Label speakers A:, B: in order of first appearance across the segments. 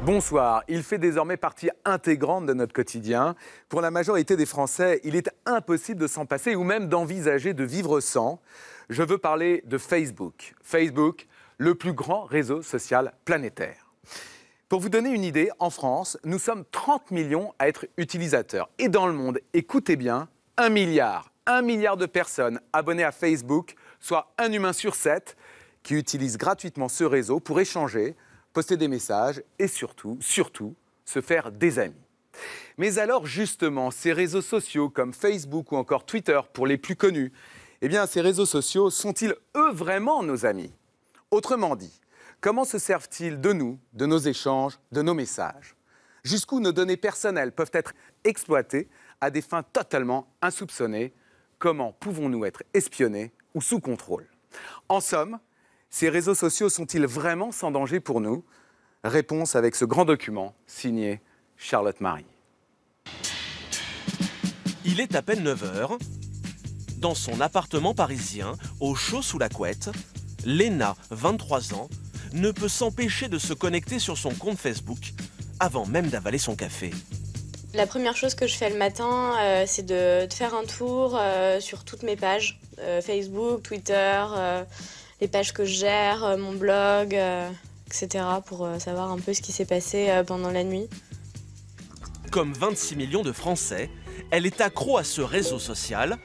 A: Bonsoir. Il fait désormais partie intégrante de notre quotidien. Pour la majorité des Français, il est impossible de s'en passer ou même d'envisager de vivre sans. Je veux parler de Facebook. Facebook, le plus grand réseau social planétaire. Pour vous donner une idée, en France, nous sommes 30 millions à être utilisateurs. Et dans le monde, écoutez bien, 1 milliard. 1 milliard de personnes abonnées à Facebook, soit un humain sur 7, qui utilise gratuitement ce réseau pour échanger, poster des messages et surtout, se faire des amis. Mais alors justement, ces réseaux sociaux comme Facebook ou encore Twitter pour les plus connus, eh bien ces réseaux sociaux sont-ils eux vraiment nos amis? Autrement dit, comment se servent-ils de nous, de nos échanges, de nos messages? Jusqu'où nos données personnelles peuvent être exploitées à des fins totalement insoupçonnées? Comment pouvons-nous être espionnés ou sous contrôle? En somme, ces réseaux sociaux sont-ils vraiment sans danger pour nous? Réponse avec ce grand document signé Charlotte Marie.
B: Il est à peine 9 h. Dans son appartement parisien, au chaud sous la couette, Léna, 23 ans, ne peut s'empêcher de se connecter sur son compte Facebook avant même d'avaler son café.
C: La première chose que je fais le matin, c'est de faire un tour sur toutes mes pages. Facebook, Twitter, les pages que je gère, mon blog, etc. pour savoir un peu ce qui s'est passé pendant la nuit.
B: Comme 26 millions de Français, elle est accro à ce réseau social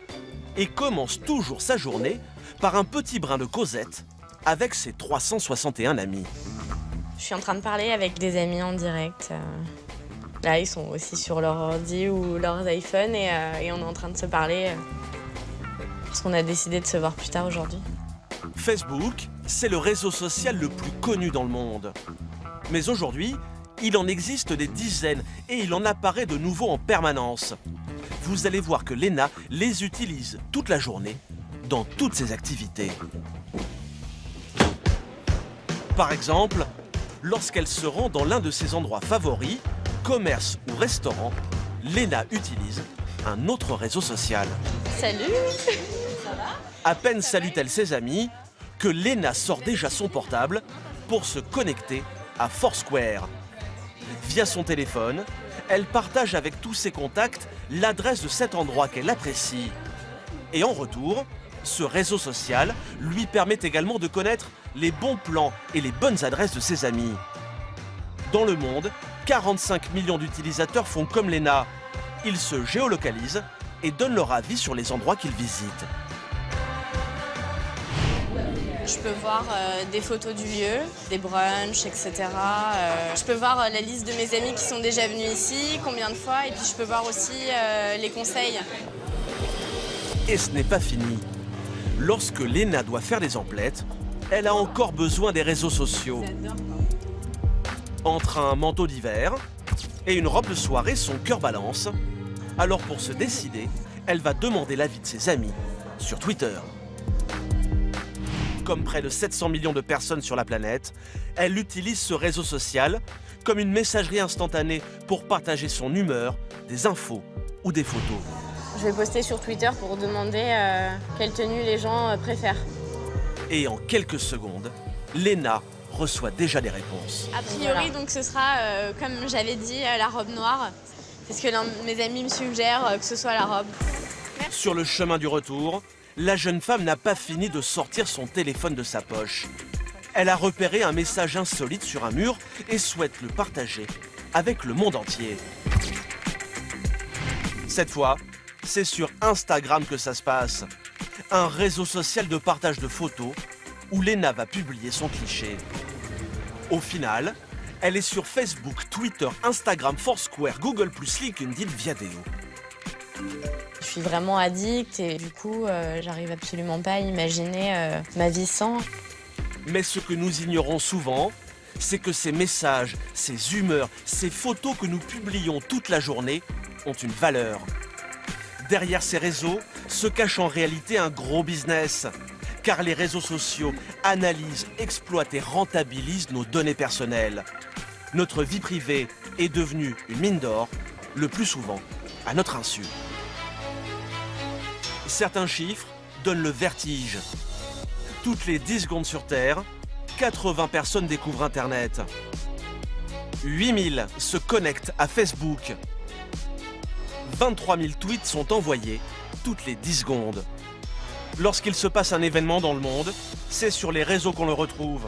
B: et commence toujours sa journée par un petit brin de causette avec ses 361 amis.
C: Je suis en train de parler avec des amis en direct. Là, ils sont aussi sur leur ordi ou leurs iPhones et on est en train de se parler parce qu'on a décidé de se voir plus tard aujourd'hui.
B: Facebook, c'est le réseau social le plus connu dans le monde. Mais aujourd'hui, il en existe des dizaines et il en apparaît de nouveaux en permanence. Vous allez voir que Léna les utilise toute la journée dans toutes ses activités. Par exemple, lorsqu'elle se rend dans l'un de ses endroits favoris, commerce ou restaurant, Léna utilise un autre réseau social.
C: Salut! Ça va?
B: À peine salue-t-elle ses amis que Léna sort déjà son portable pour se connecter à Foursquare. Via son téléphone, elle partage avec tous ses contacts l'adresse de cet endroit qu'elle apprécie. Et en retour, ce réseau social lui permet également de connaître les bons plans et les bonnes adresses de ses amis. Dans le monde, 45 millions d'utilisateurs font comme Léna. Ils se géolocalisent et donnent leur avis sur les endroits qu'ils visitent.
C: Je peux voir des photos du lieu, des brunchs, etc. Je peux voir la liste de mes amis qui sont déjà venus ici, combien de fois, et puis je peux voir aussi les conseils.
B: Et ce n'est pas fini. Lorsque Léna doit faire des emplettes, elle a encore besoin des réseaux sociaux. Entre un manteau d'hiver et une robe de soirée, son cœur balance. Alors pour se décider, elle va demander l'avis de ses amis sur Twitter. Comme près de 700 millions de personnes sur la planète, elle utilise ce réseau social comme une messagerie instantanée pour partager son humeur, des infos ou des photos.
C: Je vais poster sur Twitter pour demander quelle tenue les gens préfèrent.
B: Et en quelques secondes, Léna reçoit déjà des réponses.
C: A priori, donc ce sera, comme j'avais dit, la robe noire. Parce que l'un de mes amis me suggère que ce soit la robe. Merci.
B: Sur le chemin du retour, la jeune femme n'a pas fini de sortir son téléphone de sa poche. Elle a repéré un message insolite sur un mur et souhaite le partager avec le monde entier. Cette fois, c'est sur Instagram que ça se passe. Un réseau social de partage de photos où Léna va publier son cliché. Au final, elle est sur Facebook, Twitter, Instagram, Foursquare, Google+, LinkedIn, Viadeo.
C: Je suis vraiment addict et du coup, j'arrive absolument pas à imaginer ma vie sans.
B: Mais ce que nous ignorons souvent, c'est que ces messages, ces humeurs, ces photos que nous publions toute la journée ont une valeur. Derrière ces réseaux se cache en réalité un gros business. Car les réseaux sociaux analysent, exploitent et rentabilisent nos données personnelles. Notre vie privée est devenue une mine d'or, le plus souvent à notre insu. Certains chiffres donnent le vertige. Toutes les 10 secondes sur Terre, 80 personnes découvrent Internet. 8000 se connectent à Facebook. 23 000 tweets sont envoyés toutes les 10 secondes. Lorsqu'il se passe un événement dans le monde, c'est sur les réseaux qu'on le retrouve.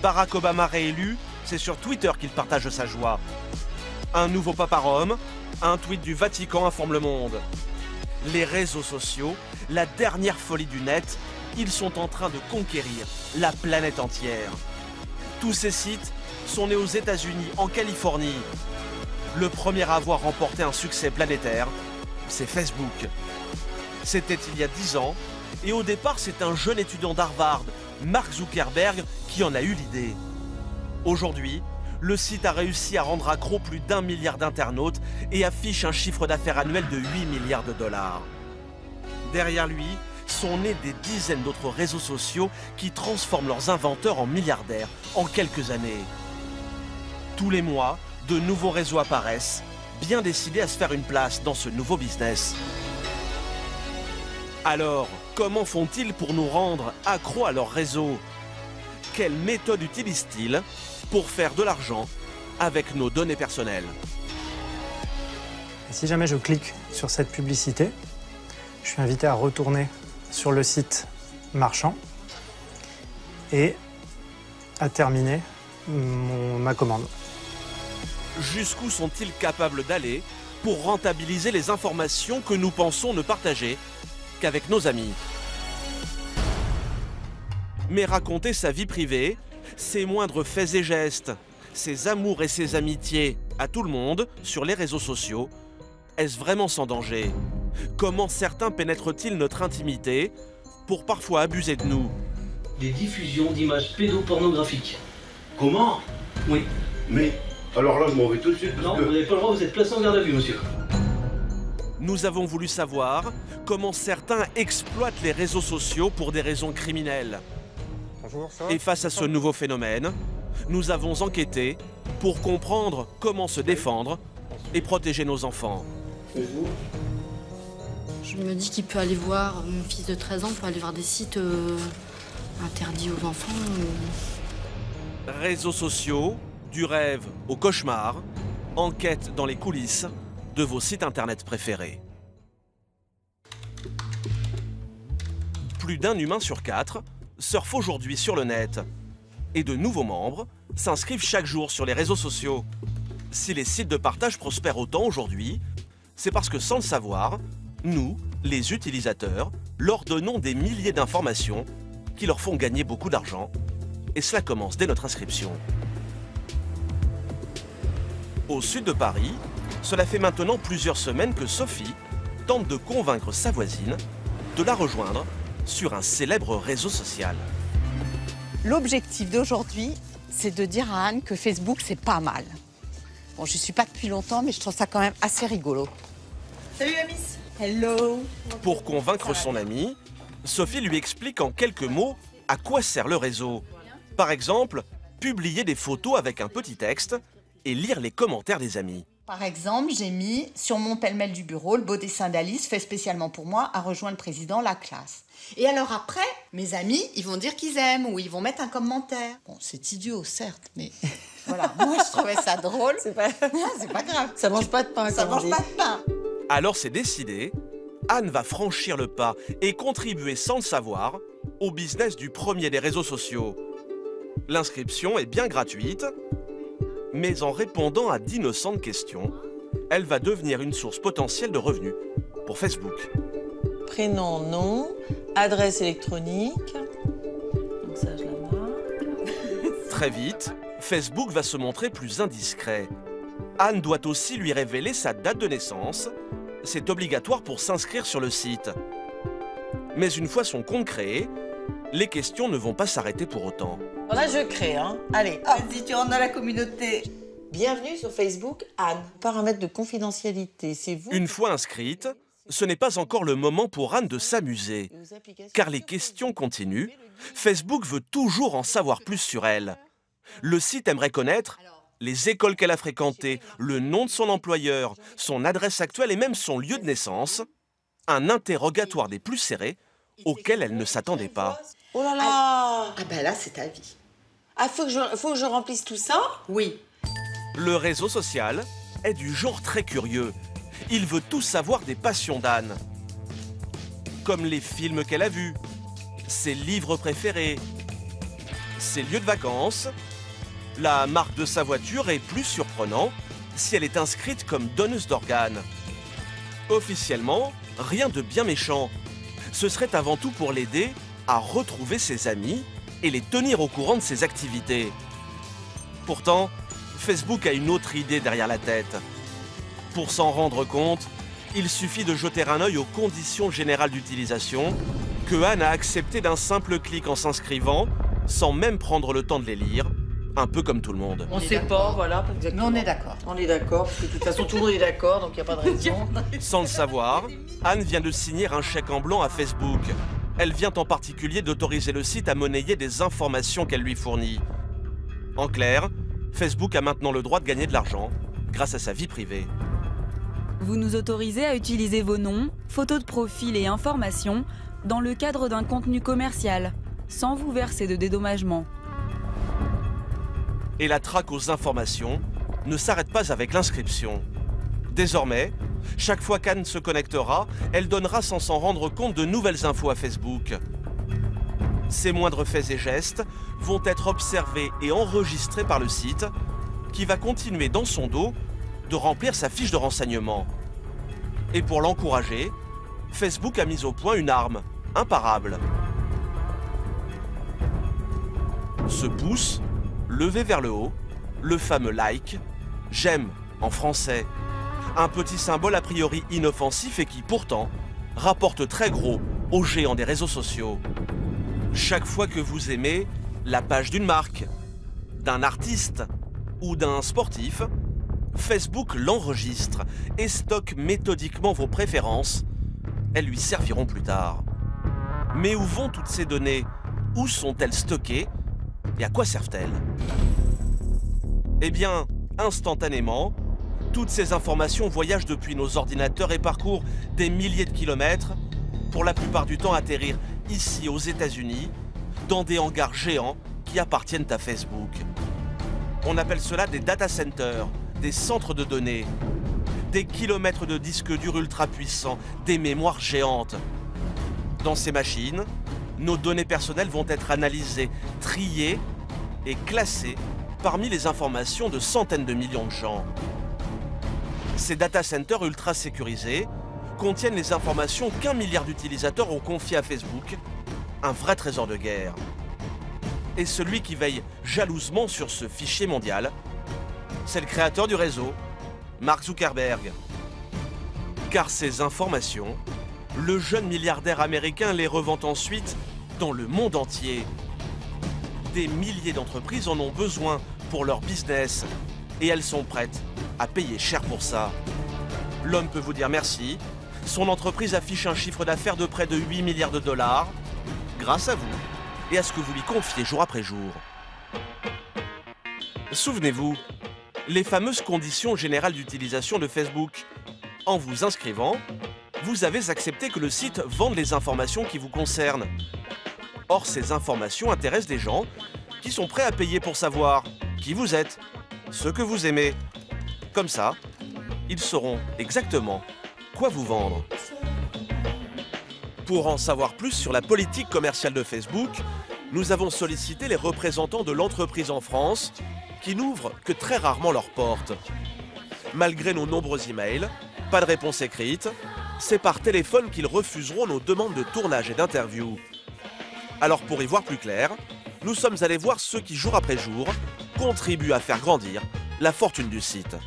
B: Barack Obama réélu, c'est sur Twitter qu'il partage sa joie. Un nouveau pape à Rome, un tweet du Vatican informe le monde. Les réseaux sociaux, la dernière folie du net, ils sont en train de conquérir la planète entière. Tous ces sites sont nés aux États-Unis, en Californie. Le premier à avoir remporté un succès planétaire, c'est Facebook. C'était il y a 10 ans, et au départ, c'est un jeune étudiant d'Harvard, Mark Zuckerberg, qui en a eu l'idée. Aujourd'hui, le site a réussi à rendre accro plus d'1 milliard d'internautes et affiche un chiffre d'affaires annuel de 8 milliards de dollars. Derrière lui, sont nés des dizaines d'autres réseaux sociaux qui transforment leurs inventeurs en milliardaires en quelques années. Tous les mois, de nouveaux réseaux apparaissent, bien décidés à se faire une place dans ce nouveau business. Alors, comment font-ils pour nous rendre accros à leur réseau? Quelle méthode utilisent-ils pour faire de l'argent avec nos données personnelles?
D: Et si jamais je clique sur cette publicité, je suis invité à retourner sur le site marchand et à terminer ma commande.
B: Jusqu'où sont-ils capables d'aller pour rentabiliser les informations que nous pensons ne partager qu'avec nos amis? Mais raconter sa vie privée, ses moindres faits et gestes, ses amours et ses amitiés à tout le monde sur les réseaux sociaux, est-ce vraiment sans danger? Comment certains pénètrent-ils notre intimité pour parfois abuser de nous?
E: Des diffusions d'images pédopornographiques. Comment? Oui.
F: Mais, alors là, je m'en vais tout de suite.
E: Non, vous n'avez pas le droit, vous êtes placé en garde à vue, monsieur.
B: Nous avons voulu savoir comment certains exploitent les réseaux sociaux pour des raisons criminelles.
D: Bonjour, ça va?
B: Et face à ce nouveau phénomène, nous avons enquêté pour comprendre comment se défendre et protéger nos enfants.
G: Je me dis qu'il peut aller voir, mon fils de 13 ans peut aller voir des sites interdits aux enfants.
B: Réseaux sociaux, du rêve au cauchemar, enquête dans les coulisses de vos sites internet préférés. Plus d'1 humain sur 4 surfe aujourd'hui sur le net. Et de nouveaux membres s'inscrivent chaque jour sur les réseaux sociaux. Si les sites de partage prospèrent autant aujourd'hui, c'est parce que sans le savoir, nous, les utilisateurs, leur donnons des milliers d'informations qui leur font gagner beaucoup d'argent. Et cela commence dès notre inscription. Au sud de Paris, cela fait maintenant plusieurs semaines que Sophie tente de convaincre sa voisine de la rejoindre sur un célèbre réseau social.
H: L'objectif d'aujourd'hui, c'est de dire à Anne que Facebook, c'est pas mal. Bon, je suis pas depuis longtemps, mais je trouve ça quand même assez rigolo. Salut la miss. Hello.
B: Pour convaincre son amie, Sophie lui explique en quelques mots à quoi sert le réseau. Par exemple, publier des photos avec un petit texte et lire les commentaires des amis.
H: Par exemple, j'ai mis sur mon pêle-mêle du bureau le beau dessin d'Alice fait spécialement pour moi a rejoint le président la classe. Et alors après, mes amis, ils vont dire qu'ils aiment ou ils vont mettre un commentaire. Bon, c'est idiot, certes, mais voilà, moi je trouvais ça drôle. C'est pas grave.
I: Ça mange pas de pain.
H: Ça mange pas de pain.
B: Alors c'est décidé, Anne va franchir le pas et contribuer sans le savoir au business du premier des réseaux sociaux. L'inscription est bien gratuite, mais en répondant à d'innocentes questions, elle va devenir une source potentielle de revenus pour Facebook.
I: Prénom, nom, adresse électronique. Donc ça, je la marque.
B: Très vite, Facebook va se montrer plus indiscret. Anne doit aussi lui révéler sa date de naissance. C'est obligatoire pour s'inscrire sur le site. Mais une fois son compte créé, les questions ne vont pas s'arrêter pour autant.
I: Là, je crée, hein. Allez, hop.
H: Vas-y, tu rentres dans la communauté.
I: Bienvenue sur Facebook, Anne. Paramètres de confidentialité, c'est vous.
B: Une fois inscrite, ce n'est pas encore le moment pour Anne de s'amuser. Car les questions continuent. Facebook veut toujours en savoir plus sur elle. Le site aimerait connaître les écoles qu'elle a fréquentées, le nom de son employeur, son adresse actuelle et même son lieu de naissance. Un interrogatoire des plus serrés auquel elle ne s'attendait pas.
I: Oh là là.
H: Ah ben là, c'est ta vie.
I: Ah, faut que je remplisse tout ça?
H: Oui.
B: Le réseau social est du genre très curieux. Il veut tout savoir des passions d'Anne. Comme les films qu'elle a vus, ses livres préférés, ses lieux de vacances, la marque de sa voiture et, plus surprenant, si elle est inscrite comme donneuse d'organes. Officiellement, rien de bien méchant. Ce serait avant tout pour l'aider à retrouver ses amis et les tenir au courant de ses activités. Pourtant, Facebook a une autre idée derrière la tête. Pour s'en rendre compte, il suffit de jeter un œil aux conditions générales d'utilisation que Anne a acceptées d'un simple clic en s'inscrivant, sans même prendre le temps de les lire, un peu comme tout le monde.
J: On ne sait pas, voilà.
H: Mais on est d'accord.
J: On est d'accord, parce que de toute façon tout le monde est d'accord, donc il n'y a pas de raison.
B: Sans le savoir, Anne vient de signer un chèque en blanc à Facebook. Elle vient en particulier d'autoriser le site à monnayer des informations qu'elle lui fournit. En clair, Facebook a maintenant le droit de gagner de l'argent grâce à sa vie privée.
K: Vous nous autorisez à utiliser vos noms, photos de profil et informations dans le cadre d'un contenu commercial, sans vous verser de dédommagement.
B: Et la traque aux informations ne s'arrête pas avec l'inscription. Désormais, chaque fois qu'Anne se connectera, elle donnera sans s'en rendre compte de nouvelles infos à Facebook. Ses moindres faits et gestes vont être observés et enregistrés par le site, qui va continuer dans son dos de remplir sa fiche de renseignement. Et pour l'encourager, Facebook a mis au point une arme imparable. Ce pouce levé vers le haut, le fameux like, j'aime en français. Un petit symbole a priori inoffensif et qui pourtant rapporte très gros aux géants des réseaux sociaux. Chaque fois que vous aimez la page d'une marque, d'un artiste ou d'un sportif, Facebook l'enregistre et stocke méthodiquement vos préférences. Elles lui serviront plus tard. Mais où vont toutes ces données? Où sont-elles stockées? Et à quoi servent-elles? Eh bien, instantanément, toutes ces informations voyagent depuis nos ordinateurs et parcourent des milliers de kilomètres, pour la plupart du temps atterrir ici aux États-Unis, dans des hangars géants qui appartiennent à Facebook. On appelle cela des data centers, des centres de données, des kilomètres de disques durs ultra puissants, des mémoires géantes. Dans ces machines, nos données personnelles vont être analysées, triées et classées parmi les informations de centaines de millions de gens. Ces data centers ultra sécurisés contiennent les informations qu'1 milliard d'utilisateurs ont confiées à Facebook, un vrai trésor de guerre. Et celui qui veille jalousement sur ce fichier mondial, c'est le créateur du réseau, Mark Zuckerberg. Car ces informations, le jeune milliardaire américain les revend ensuite dans le monde entier. Des milliers d'entreprises en ont besoin pour leur business et elles sont prêtes à payer cher pour ça. L'homme peut vous dire merci. Son entreprise affiche un chiffre d'affaires de près de 8 milliards de dollars grâce à vous et à ce que vous lui confiez jour après jour. Souvenez-vous, les fameuses conditions générales d'utilisation de Facebook. En vous inscrivant, vous avez accepté que le site vende les informations qui vous concernent. Or, ces informations intéressent des gens qui sont prêts à payer pour savoir qui vous êtes, ce que vous aimez. Comme ça, ils sauront exactement quoi vous vendre. Pour en savoir plus sur la politique commerciale de Facebook, nous avons sollicité les représentants de l'entreprise en France qui n'ouvrent que très rarement leurs portes. Malgré nos nombreux emails, pas de réponse écrite, c'est par téléphone qu'ils refuseront nos demandes de tournage et d'interview. Alors pour y voir plus clair, nous sommes allés voir ceux qui, jour après jour, contribuent à faire grandir la fortune du site.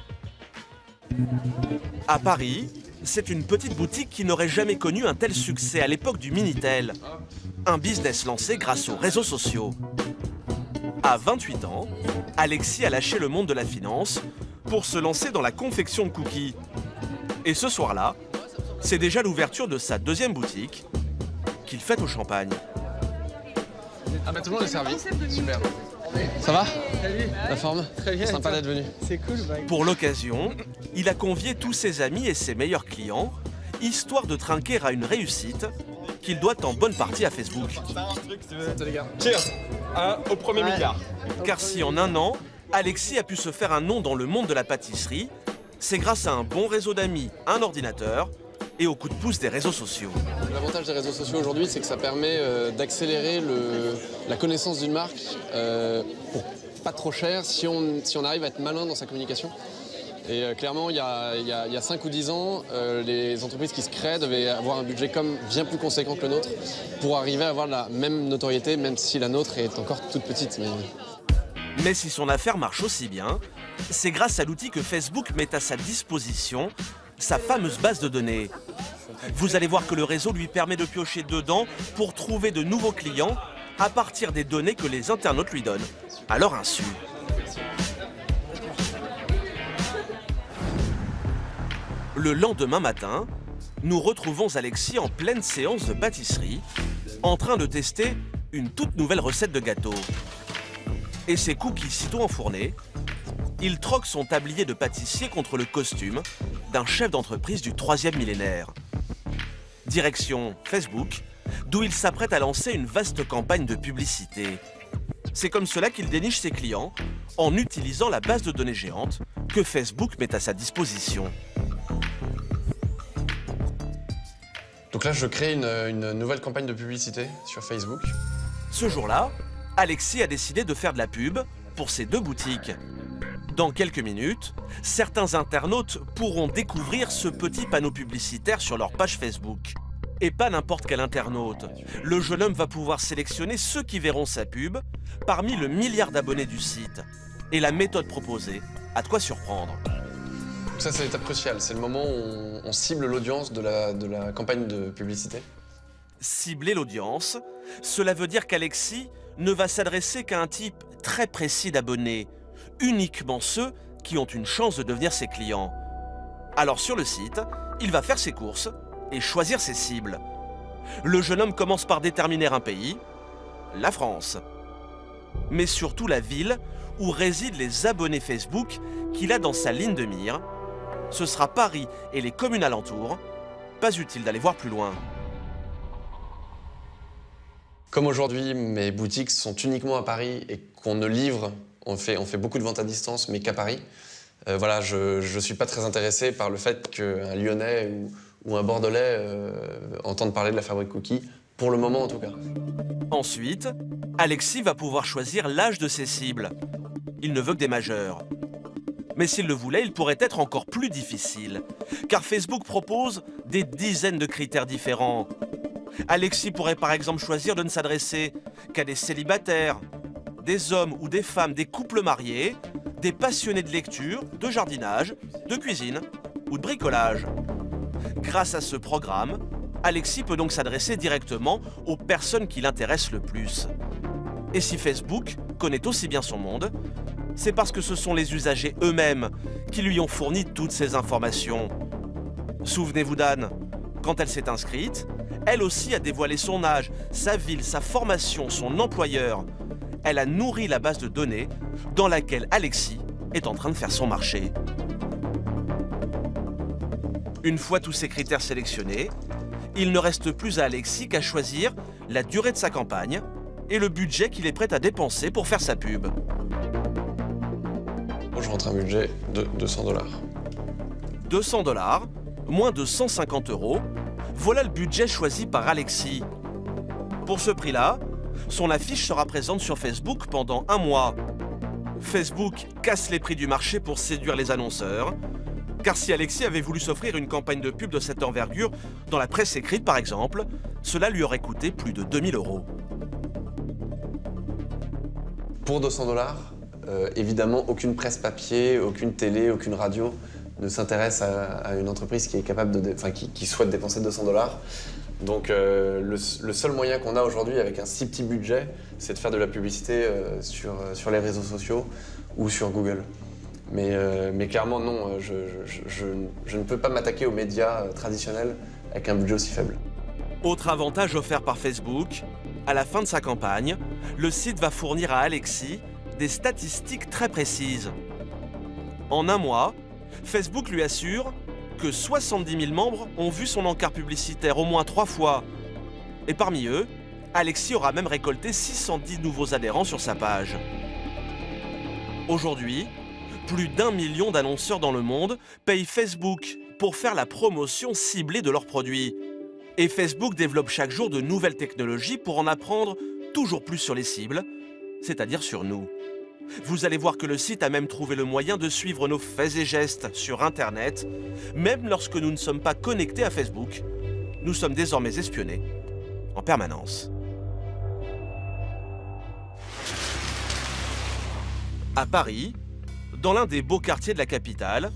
B: À Paris, c'est une petite boutique qui n'aurait jamais connu un tel succès à l'époque du Minitel. Un business lancé grâce aux réseaux sociaux. À 28 ans, Alexis a lâché le monde de la finance pour se lancer dans la confection de cookies. Et ce soir-là, c'est déjà l'ouverture de sa deuxième boutique qu'il fête au champagne.
L: Ah bah tout le monde est servi, super. Ça va? Salut. La forme? Très bien. Sympa d'être venu. C'est cool.
B: Pour l'occasion, il a convié tous ses amis et ses meilleurs clients, histoire de trinquer à une réussite qu'il doit en bonne partie à Facebook.
L: Les gars. Cheers au premier milliard.
B: Car si en un an, Alexis a pu se faire un nom dans le monde de la pâtisserie. C'est grâce à un bon réseau d'amis, un ordinateur et au coup de pouce des réseaux sociaux.
L: L'avantage des réseaux sociaux aujourd'hui, c'est que ça permet d'accélérer la connaissance d'une marque pour pas trop cher si on arrive à être malin dans sa communication. Et clairement, il y a 5 ou 10 ans, les entreprises qui se créent devaient avoir un budget bien plus conséquent que le nôtre pour arriver à avoir la même notoriété, même si la nôtre est encore toute petite.
B: Mais si son affaire marche aussi bien, c'est grâce à l'outil que Facebook met à sa disposition, sa fameuse base de données. Vous allez voir que le réseau lui permet de piocher dedans pour trouver de nouveaux clients à partir des données que les internautes lui donnent, à leur insu. Le lendemain matin, nous retrouvons Alexis en pleine séance de pâtisserie, en train de tester une toute nouvelle recette de gâteau. Et ses cookies sitôt enfournés, il troque son tablier de pâtissier contre le costume d'un chef d'entreprise du 3e millénaire. Direction Facebook, d'où il s'apprête à lancer une vaste campagne de publicité. C'est comme cela qu'il déniche ses clients en utilisant la base de données géante que Facebook met à sa disposition.
L: Donc là, je crée une nouvelle campagne de publicité sur Facebook.
B: Ce jour-là, Alexis a décidé de faire de la pub pour ses 2 boutiques. Dans quelques minutes, certains internautes pourront découvrir ce petit panneau publicitaire sur leur page Facebook. Et pas n'importe quel internaute. Le jeune homme va pouvoir sélectionner ceux qui verront sa pub parmi le milliard d'abonnés du site. Et la méthode proposée a de quoi surprendre.
L: Ça, c'est l'étape cruciale. C'est le moment où on cible l'audience de la campagne de publicité.
B: Cibler l'audience, cela veut dire qu'Alexis ne va s'adresser qu'à un type très précis d'abonnés, uniquement ceux qui ont une chance de devenir ses clients. Alors sur le site, il va faire ses courses et choisir ses cibles. Le jeune homme commence par déterminer un pays, la France, mais surtout la ville où résident les abonnés Facebook qu'il a dans sa ligne de mire. Ce sera Paris et les communes alentours. Pas utile d'aller voir plus loin.
L: Comme aujourd'hui, mes boutiques sont uniquement à Paris et qu'on ne livre, on fait beaucoup de ventes à distance, mais qu'à Paris. Voilà, je ne suis pas très intéressé par le fait qu'un Lyonnais ou un Bordelais entende parler de la fabrique cookies, pour le moment en tout cas.
B: Ensuite, Alexis va pouvoir choisir l'âge de ses cibles. Il ne veut que des majeurs. Mais s'il le voulait, il pourrait être encore plus difficile, car Facebook propose des dizaines de critères différents. Alexis pourrait par exemple choisir de ne s'adresser qu'à des célibataires, des hommes ou des femmes, des couples mariés, des passionnés de lecture, de jardinage, de cuisine ou de bricolage. Grâce à ce programme, Alexis peut donc s'adresser directement aux personnes qui l'intéressent le plus. Et si Facebook connaît aussi bien son monde, c'est parce que ce sont les usagers eux-mêmes qui lui ont fourni toutes ces informations. Souvenez-vous d'Anne, quand elle s'est inscrite, elle aussi a dévoilé son âge, sa ville, sa formation, son employeur. Elle a nourri la base de données dans laquelle Alexis est en train de faire son marché. Une fois tous ces critères sélectionnés, il ne reste plus à Alexis qu'à choisir la durée de sa campagne et le budget qu'il est prêt à dépenser pour faire sa pub.
L: Je rentre un budget de 200 $.
B: 200 $, moins de 150 €, voilà le budget choisi par Alexis. Pour ce prix-là, son affiche sera présente sur Facebook pendant 1 mois. Facebook casse les prix du marché pour séduire les annonceurs. Car si Alexis avait voulu s'offrir une campagne de pub de cette envergure, dans la presse écrite par exemple, cela lui aurait coûté plus de 2000 €.
L: Pour 200 $, évidemment, aucune presse papier, aucune télé, aucune radio ne s'intéresse à une entreprise qui est capable qui souhaite dépenser 200 $. Donc le seul moyen qu'on a aujourd'hui avec un si petit budget, c'est de faire de la publicité sur les réseaux sociaux ou sur Google. Mais clairement non, je ne peux pas m'attaquer aux médias traditionnels avec un budget aussi faible.
B: Autre avantage offert par Facebook, à la fin de sa campagne, le site va fournir à Alexis des statistiques très précises. En 1 mois, Facebook lui assure que 70 000 membres ont vu son encart publicitaire au moins 3 fois. Et parmi eux, Alexis aura même récolté 610 nouveaux adhérents sur sa page. Aujourd'hui, plus d'1 million d'annonceurs dans le monde payent Facebook pour faire la promotion ciblée de leurs produits. Et Facebook développe chaque jour de nouvelles technologies pour en apprendre toujours plus sur les cibles, c'est-à-dire sur nous. Vous allez voir que le site a même trouvé le moyen de suivre nos faits et gestes sur Internet, même lorsque nous ne sommes pas connectés à Facebook. Nous sommes désormais espionnés en permanence. À Paris, dans l'un des beaux quartiers de la capitale,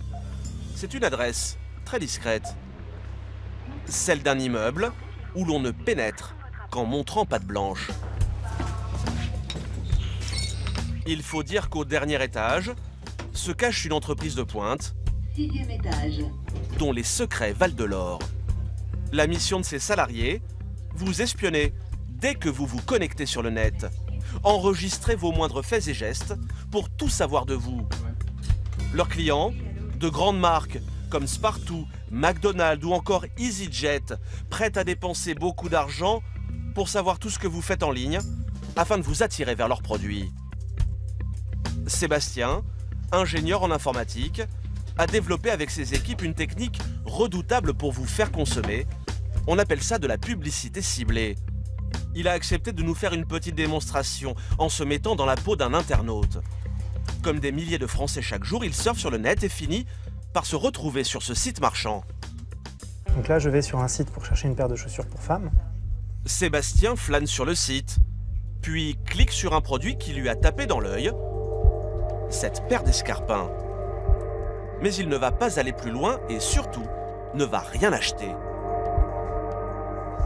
B: c'est une adresse très discrète. Celle d'un immeuble où l'on ne pénètre qu'en montrant patte blanche. Il faut dire qu'au dernier étage se cache une entreprise de pointe,
M: 6e étage,
B: dont les secrets valent de l'or. La mission de ses salariés, vous espionner dès que vous vous connectez sur le net. Enregistrez vos moindres faits et gestes pour tout savoir de vous. Leurs clients, de grandes marques comme Spartoo, McDonald's ou encore EasyJet, prêtent à dépenser beaucoup d'argent pour savoir tout ce que vous faites en ligne afin de vous attirer vers leurs produits. Sébastien, ingénieur en informatique, a développé avec ses équipes une technique redoutable pour vous faire consommer. On appelle ça de la publicité ciblée. Il a accepté de nous faire une petite démonstration en se mettant dans la peau d'un internaute. Comme des milliers de Français chaque jour, il surfe sur le net et finit par se retrouver sur ce site marchand.
D: Donc là, je vais sur un site pour chercher une paire de chaussures pour femmes.
B: Sébastien flâne sur le site, puis clique sur un produit qui lui a tapé dans l'œil, cette paire d'escarpins. Mais il ne va pas aller plus loin et surtout ne va rien acheter.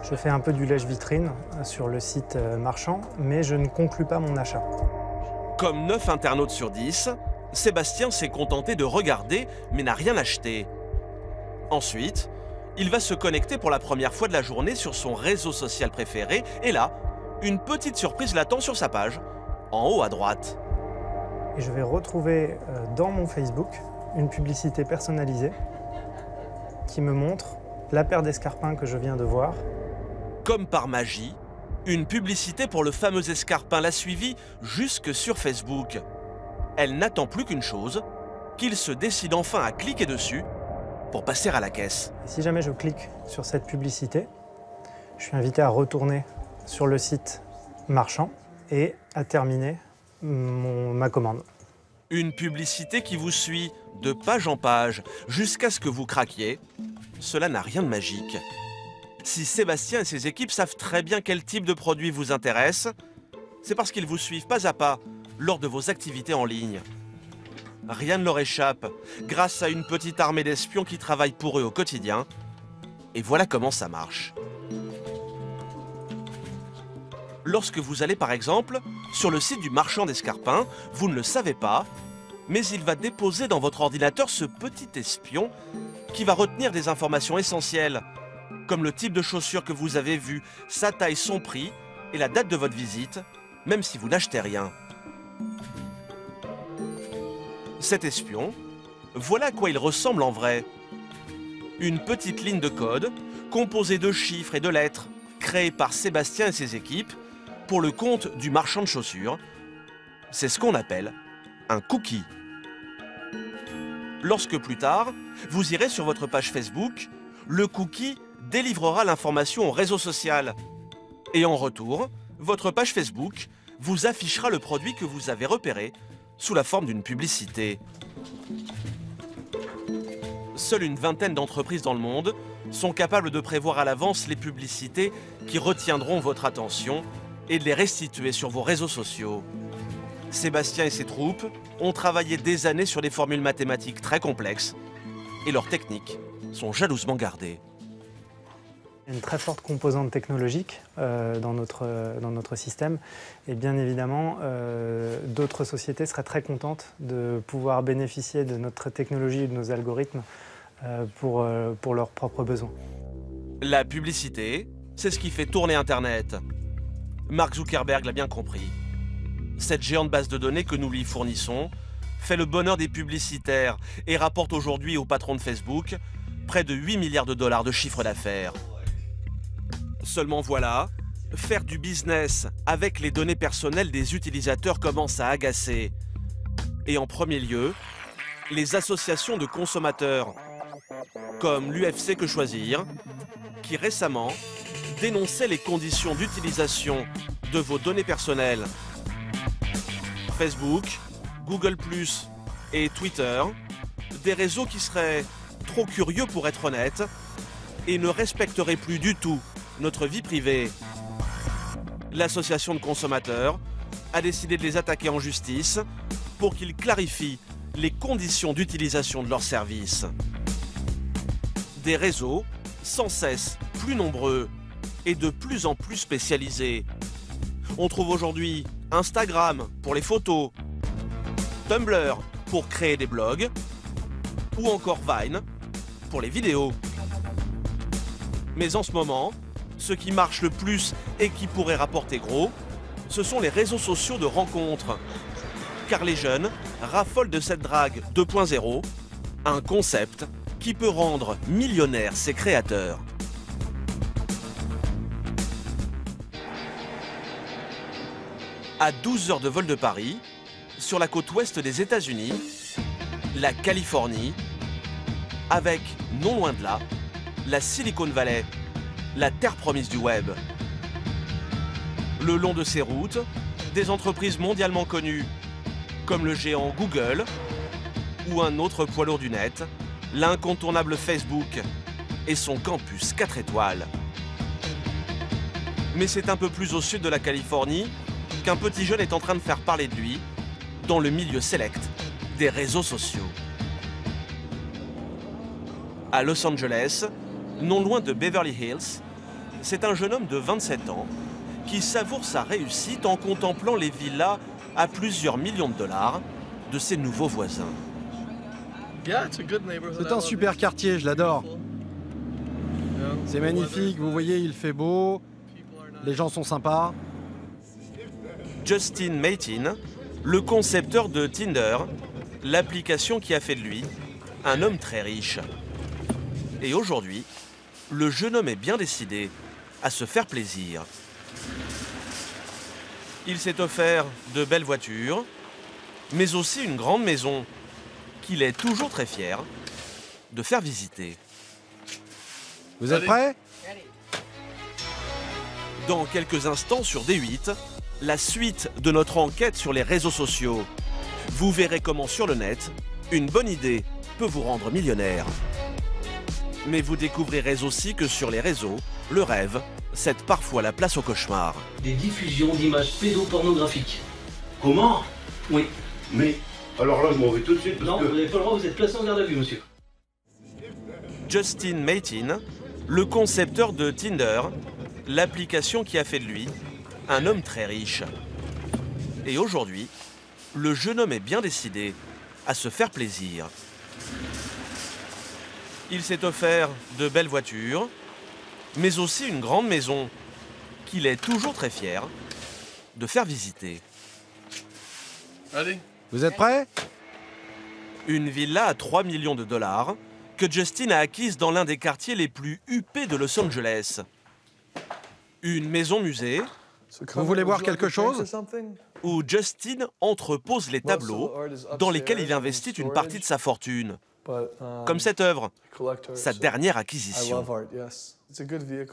D: Je fais un peu du lèche-vitrine sur le site marchand, mais je ne conclus pas mon achat.
B: Comme 9 internautes sur 10, Sébastien s'est contenté de regarder mais n'a rien acheté. Ensuite, il va se connecter pour la première fois de la journée sur son réseau social préféré et là, une petite surprise l'attend sur sa page, en haut à droite.
D: Et je vais retrouver dans mon Facebook une publicité personnalisée qui me montre la paire d'escarpins que je viens de voir.
B: Comme par magie, une publicité pour le fameux escarpin l'a suivi jusque sur Facebook. Elle n'attend plus qu'une chose, qu'il se décide enfin à cliquer dessus pour passer à la caisse.
D: Et si jamais je clique sur cette publicité, je suis invité à retourner sur le site marchand et à terminer ma commande.
B: Une publicité qui vous suit de page en page jusqu'à ce que vous craquiez. Cela n'a rien de magique. Si Sébastien et ses équipes savent très bien quel type de produit vous intéresse, c'est parce qu'ils vous suivent pas à pas lors de vos activités en ligne. Rien ne leur échappe, grâce à une petite armée d'espions qui travaillent pour eux au quotidien. Et voilà comment ça marche. Lorsque vous allez par exemple sur le site du marchand d'escarpins, vous ne le savez pas, mais il va déposer dans votre ordinateur ce petit espion qui va retenir des informations essentielles, comme le type de chaussures que vous avez vu, sa taille, son prix et la date de votre visite, même si vous n'achetez rien. Cet espion, voilà à quoi il ressemble en vrai. Une petite ligne de code composée de chiffres et de lettres créée par Sébastien et ses équipes pour le compte du marchand de chaussures. C'est ce qu'on appelle un cookie. Lorsque plus tard, vous irez sur votre page Facebook, le cookie délivrera l'information au réseau social. Et en retour, votre page Facebook vous affichera le produit que vous avez repéré sous la forme d'une publicité. Seule une vingtaine d'entreprises dans le monde sont capables de prévoir à l'avance les publicités qui retiendront votre attention et de les restituer sur vos réseaux sociaux. Sébastien et ses troupes ont travaillé des années sur des formules mathématiques très complexes et leurs techniques sont jalousement gardées.
D: Il y a une très forte composante technologique dans notre système et bien évidemment d'autres sociétés seraient très contentes de pouvoir bénéficier de notre technologie et de nos algorithmes pour leurs propres besoins.
B: La publicité, c'est ce qui fait tourner Internet. Mark Zuckerberg l'a bien compris. Cette géante base de données que nous lui fournissons fait le bonheur des publicitaires et rapporte aujourd'hui au patron de Facebook près de 8 milliards de dollars de chiffre d'affaires. Seulement voilà, faire du business avec les données personnelles des utilisateurs commence à agacer. Et en premier lieu, les associations de consommateurs, comme l'UFC Que Choisir, qui récemment dénonçait les conditions d'utilisation de vos données personnelles. Facebook, Google+, et Twitter, des réseaux qui seraient trop curieux pour être honnêtes et ne respecteraient plus du tout notre vie privée. L'association de consommateurs a décidé de les attaquer en justice pour qu'ils clarifient les conditions d'utilisation de leurs services. Des réseaux sans cesse plus nombreux et de plus en plus spécialisés. On trouve aujourd'hui Instagram pour les photos, Tumblr pour créer des blogs, ou encore Vine pour les vidéos. Mais en ce moment, ce qui marche le plus et qui pourrait rapporter gros, ce sont les réseaux sociaux de rencontres. Car les jeunes raffolent de cette drague 2.0, un concept qui peut rendre millionnaires ses créateurs. À 12 heures de vol de Paris, sur la côte ouest des États-Unis, la Californie, avec, non loin de là, la Silicon Valley, la terre promise du web. Le long de ces routes, des entreprises mondialement connues, comme le géant Google, ou un autre poids lourd du net, l'incontournable Facebook et son campus 4 étoiles. Mais c'est un peu plus au sud de la Californie qu'un petit jeune est en train de faire parler de lui dans le milieu select des réseaux sociaux. À Los Angeles, non loin de Beverly Hills, c'est un jeune homme de 27 ans qui savoure sa réussite en contemplant les villas à plusieurs millions de dollars de ses nouveaux voisins.
M: C'est un super quartier, je l'adore. C'est magnifique, vous voyez, il fait beau, les gens sont sympas.
B: Justin Matin, le concepteur de Tinder, l'application qui a fait de lui un homme très riche. Et aujourd'hui, le jeune homme est bien décidé à se faire plaisir. Il s'est offert de belles voitures, mais aussi une grande maison qu'il est toujours très fier de faire visiter.
M: Vous êtes prêts ?
B: Dans quelques instants sur D8, la suite de notre enquête sur les réseaux sociaux. Vous verrez comment sur le net, une bonne idée peut vous rendre millionnaire. Mais vous découvrirez aussi que sur les réseaux, le rêve cède parfois la place au cauchemar.
E: Des diffusions d'images pédopornographiques. Comment? Oui.
F: Mais, alors là, je m'en vais tout de suite parce
E: non,
F: que...
E: vous n'avez pas le droit, vous êtes placé en garde à vue, monsieur.
B: Justin Matin, le concepteur de Tinder, l'application qui a fait de lui un homme très riche. Et aujourd'hui, le jeune homme est bien décidé à se faire plaisir. Il s'est offert de belles voitures, mais aussi une grande maison qu'il est toujours très fier de faire visiter.
M: Allez. Vous êtes prêts ?
B: Une villa à 3 millions de dollars que Justin a acquise dans l'un des quartiers les plus huppés de Los Angeles. Une maison musée.
M: Vous voulez boire quelque chose ?
B: Où Justin entrepose les tableaux dans lesquels il investit une partie de sa fortune. Comme cette œuvre, sa dernière acquisition.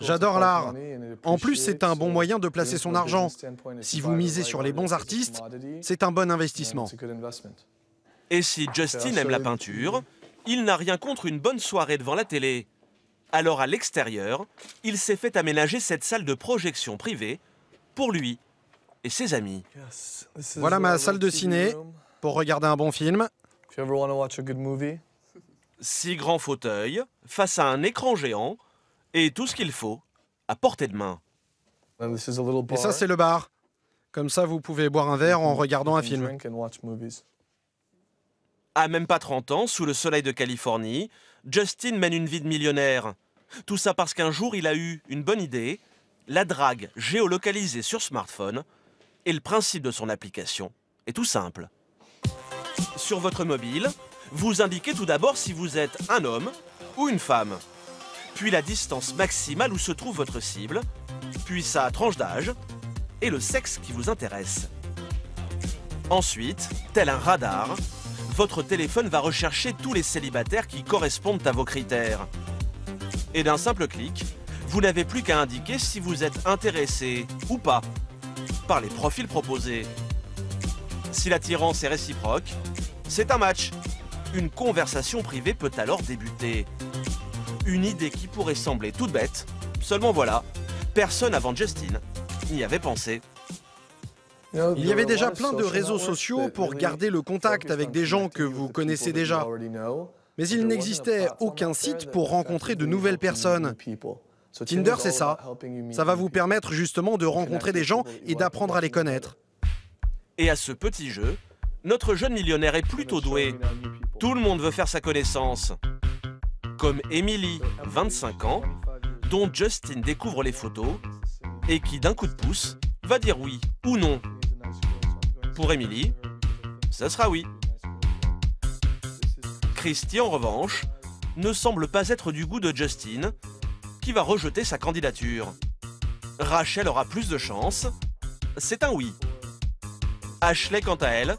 M: J'adore l'art. En plus, c'est un bon moyen de placer son argent. Si vous misez sur les bons artistes, c'est un bon investissement.
B: Et si Justin aime la peinture, il n'a rien contre une bonne soirée devant la télé. Alors à l'extérieur, il s'est fait aménager cette salle de projection privée pour lui et ses amis.
M: Voilà ma salle de ciné pour regarder un bon film.
B: 6 grands fauteuils face à un écran géant et tout ce qu'il faut à portée de main.
M: Et ça, c'est le bar. Comme ça, vous pouvez boire un verre en regardant un film.
B: À même pas 30 ans, sous le soleil de Californie, Justin mène une vie de millionnaire. Tout ça parce qu'un jour, il a eu une bonne idée, la drague géolocalisée sur smartphone, et le principe de son application est tout simple. Sur votre mobile, vous indiquez tout d'abord si vous êtes un homme ou une femme, puis la distance maximale où se trouve votre cible, puis sa tranche d'âge et le sexe qui vous intéresse. Ensuite, tel un radar, votre téléphone va rechercher tous les célibataires qui correspondent à vos critères. Et d'un simple clic, vous n'avez plus qu'à indiquer si vous êtes intéressé ou pas par les profils proposés. Si l'attirance est réciproque, c'est un match. Une conversation privée peut alors débuter. Une idée qui pourrait sembler toute bête, seulement voilà, personne avant Justin n'y avait pensé.
M: Il y avait déjà plein de réseaux sociaux pour garder le contact avec des gens que vous connaissez déjà. Mais il n'existait aucun site pour rencontrer de nouvelles personnes. Tinder, c'est ça. Ça va vous permettre justement de rencontrer des gens et d'apprendre à les connaître.
B: Et à ce petit jeu, notre jeune millionnaire est plutôt doué. Tout le monde veut faire sa connaissance. Comme Emily, 25 ans, dont Justin découvre les photos et qui, d'un coup de pouce, va dire oui ou non. Pour Emily, ce sera oui. Christy, en revanche, ne semble pas être du goût de Justin, qui va rejeter sa candidature. Rachel aura plus de chance, c'est un oui. Ashley, quant à elle,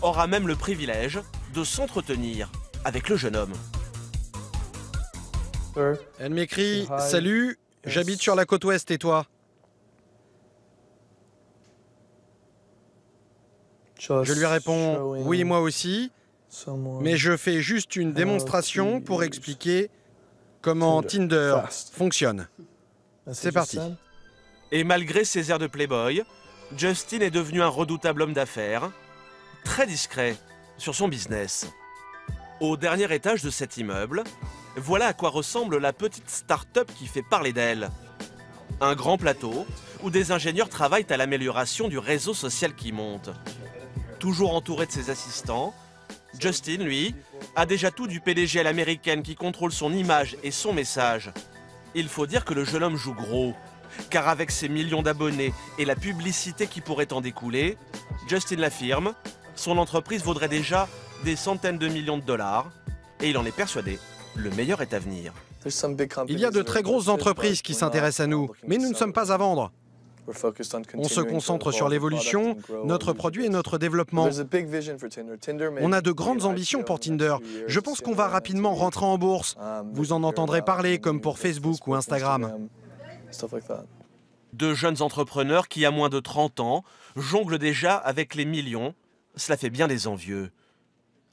B: aura même le privilège de s'entretenir avec le jeune homme.
M: Elle m'écrit « Salut, j'habite sur la côte ouest et toi ?» Je lui réponds « Oui, moi aussi », mais je fais juste une démonstration pour expliquer comment Tinder fonctionne. C'est parti.
B: Et malgré ses airs de playboy, Justin est devenu un redoutable homme d'affaires, très discret sur son business. Au dernier étage de cet immeuble, voilà à quoi ressemble la petite start-up qui fait parler d'elle. Un grand plateau où des ingénieurs travaillent à l'amélioration du réseau social qui monte. Toujours entouré de ses assistants, Justin, lui, a déjà tout du PDG à l'américaine qui contrôle son image et son message. Il faut dire que le jeune homme joue gros, car avec ses millions d'abonnés et la publicité qui pourrait en découler, Justin l'affirme, son entreprise vaudrait déjà des centaines de millions de dollars, et il en est persuadé, le meilleur est à venir.
M: Il y a de très grosses entreprises qui s'intéressent à nous, mais nous ne sommes pas à vendre. On se concentre sur l'évolution, notre produit et notre développement. On a de grandes ambitions pour Tinder. Je pense qu'on va rapidement rentrer en bourse. Vous en entendrez parler comme pour Facebook ou Instagram.
B: De jeunes entrepreneurs qui, à moins de 30 ans, jonglent déjà avec les millions. Cela fait bien des envieux.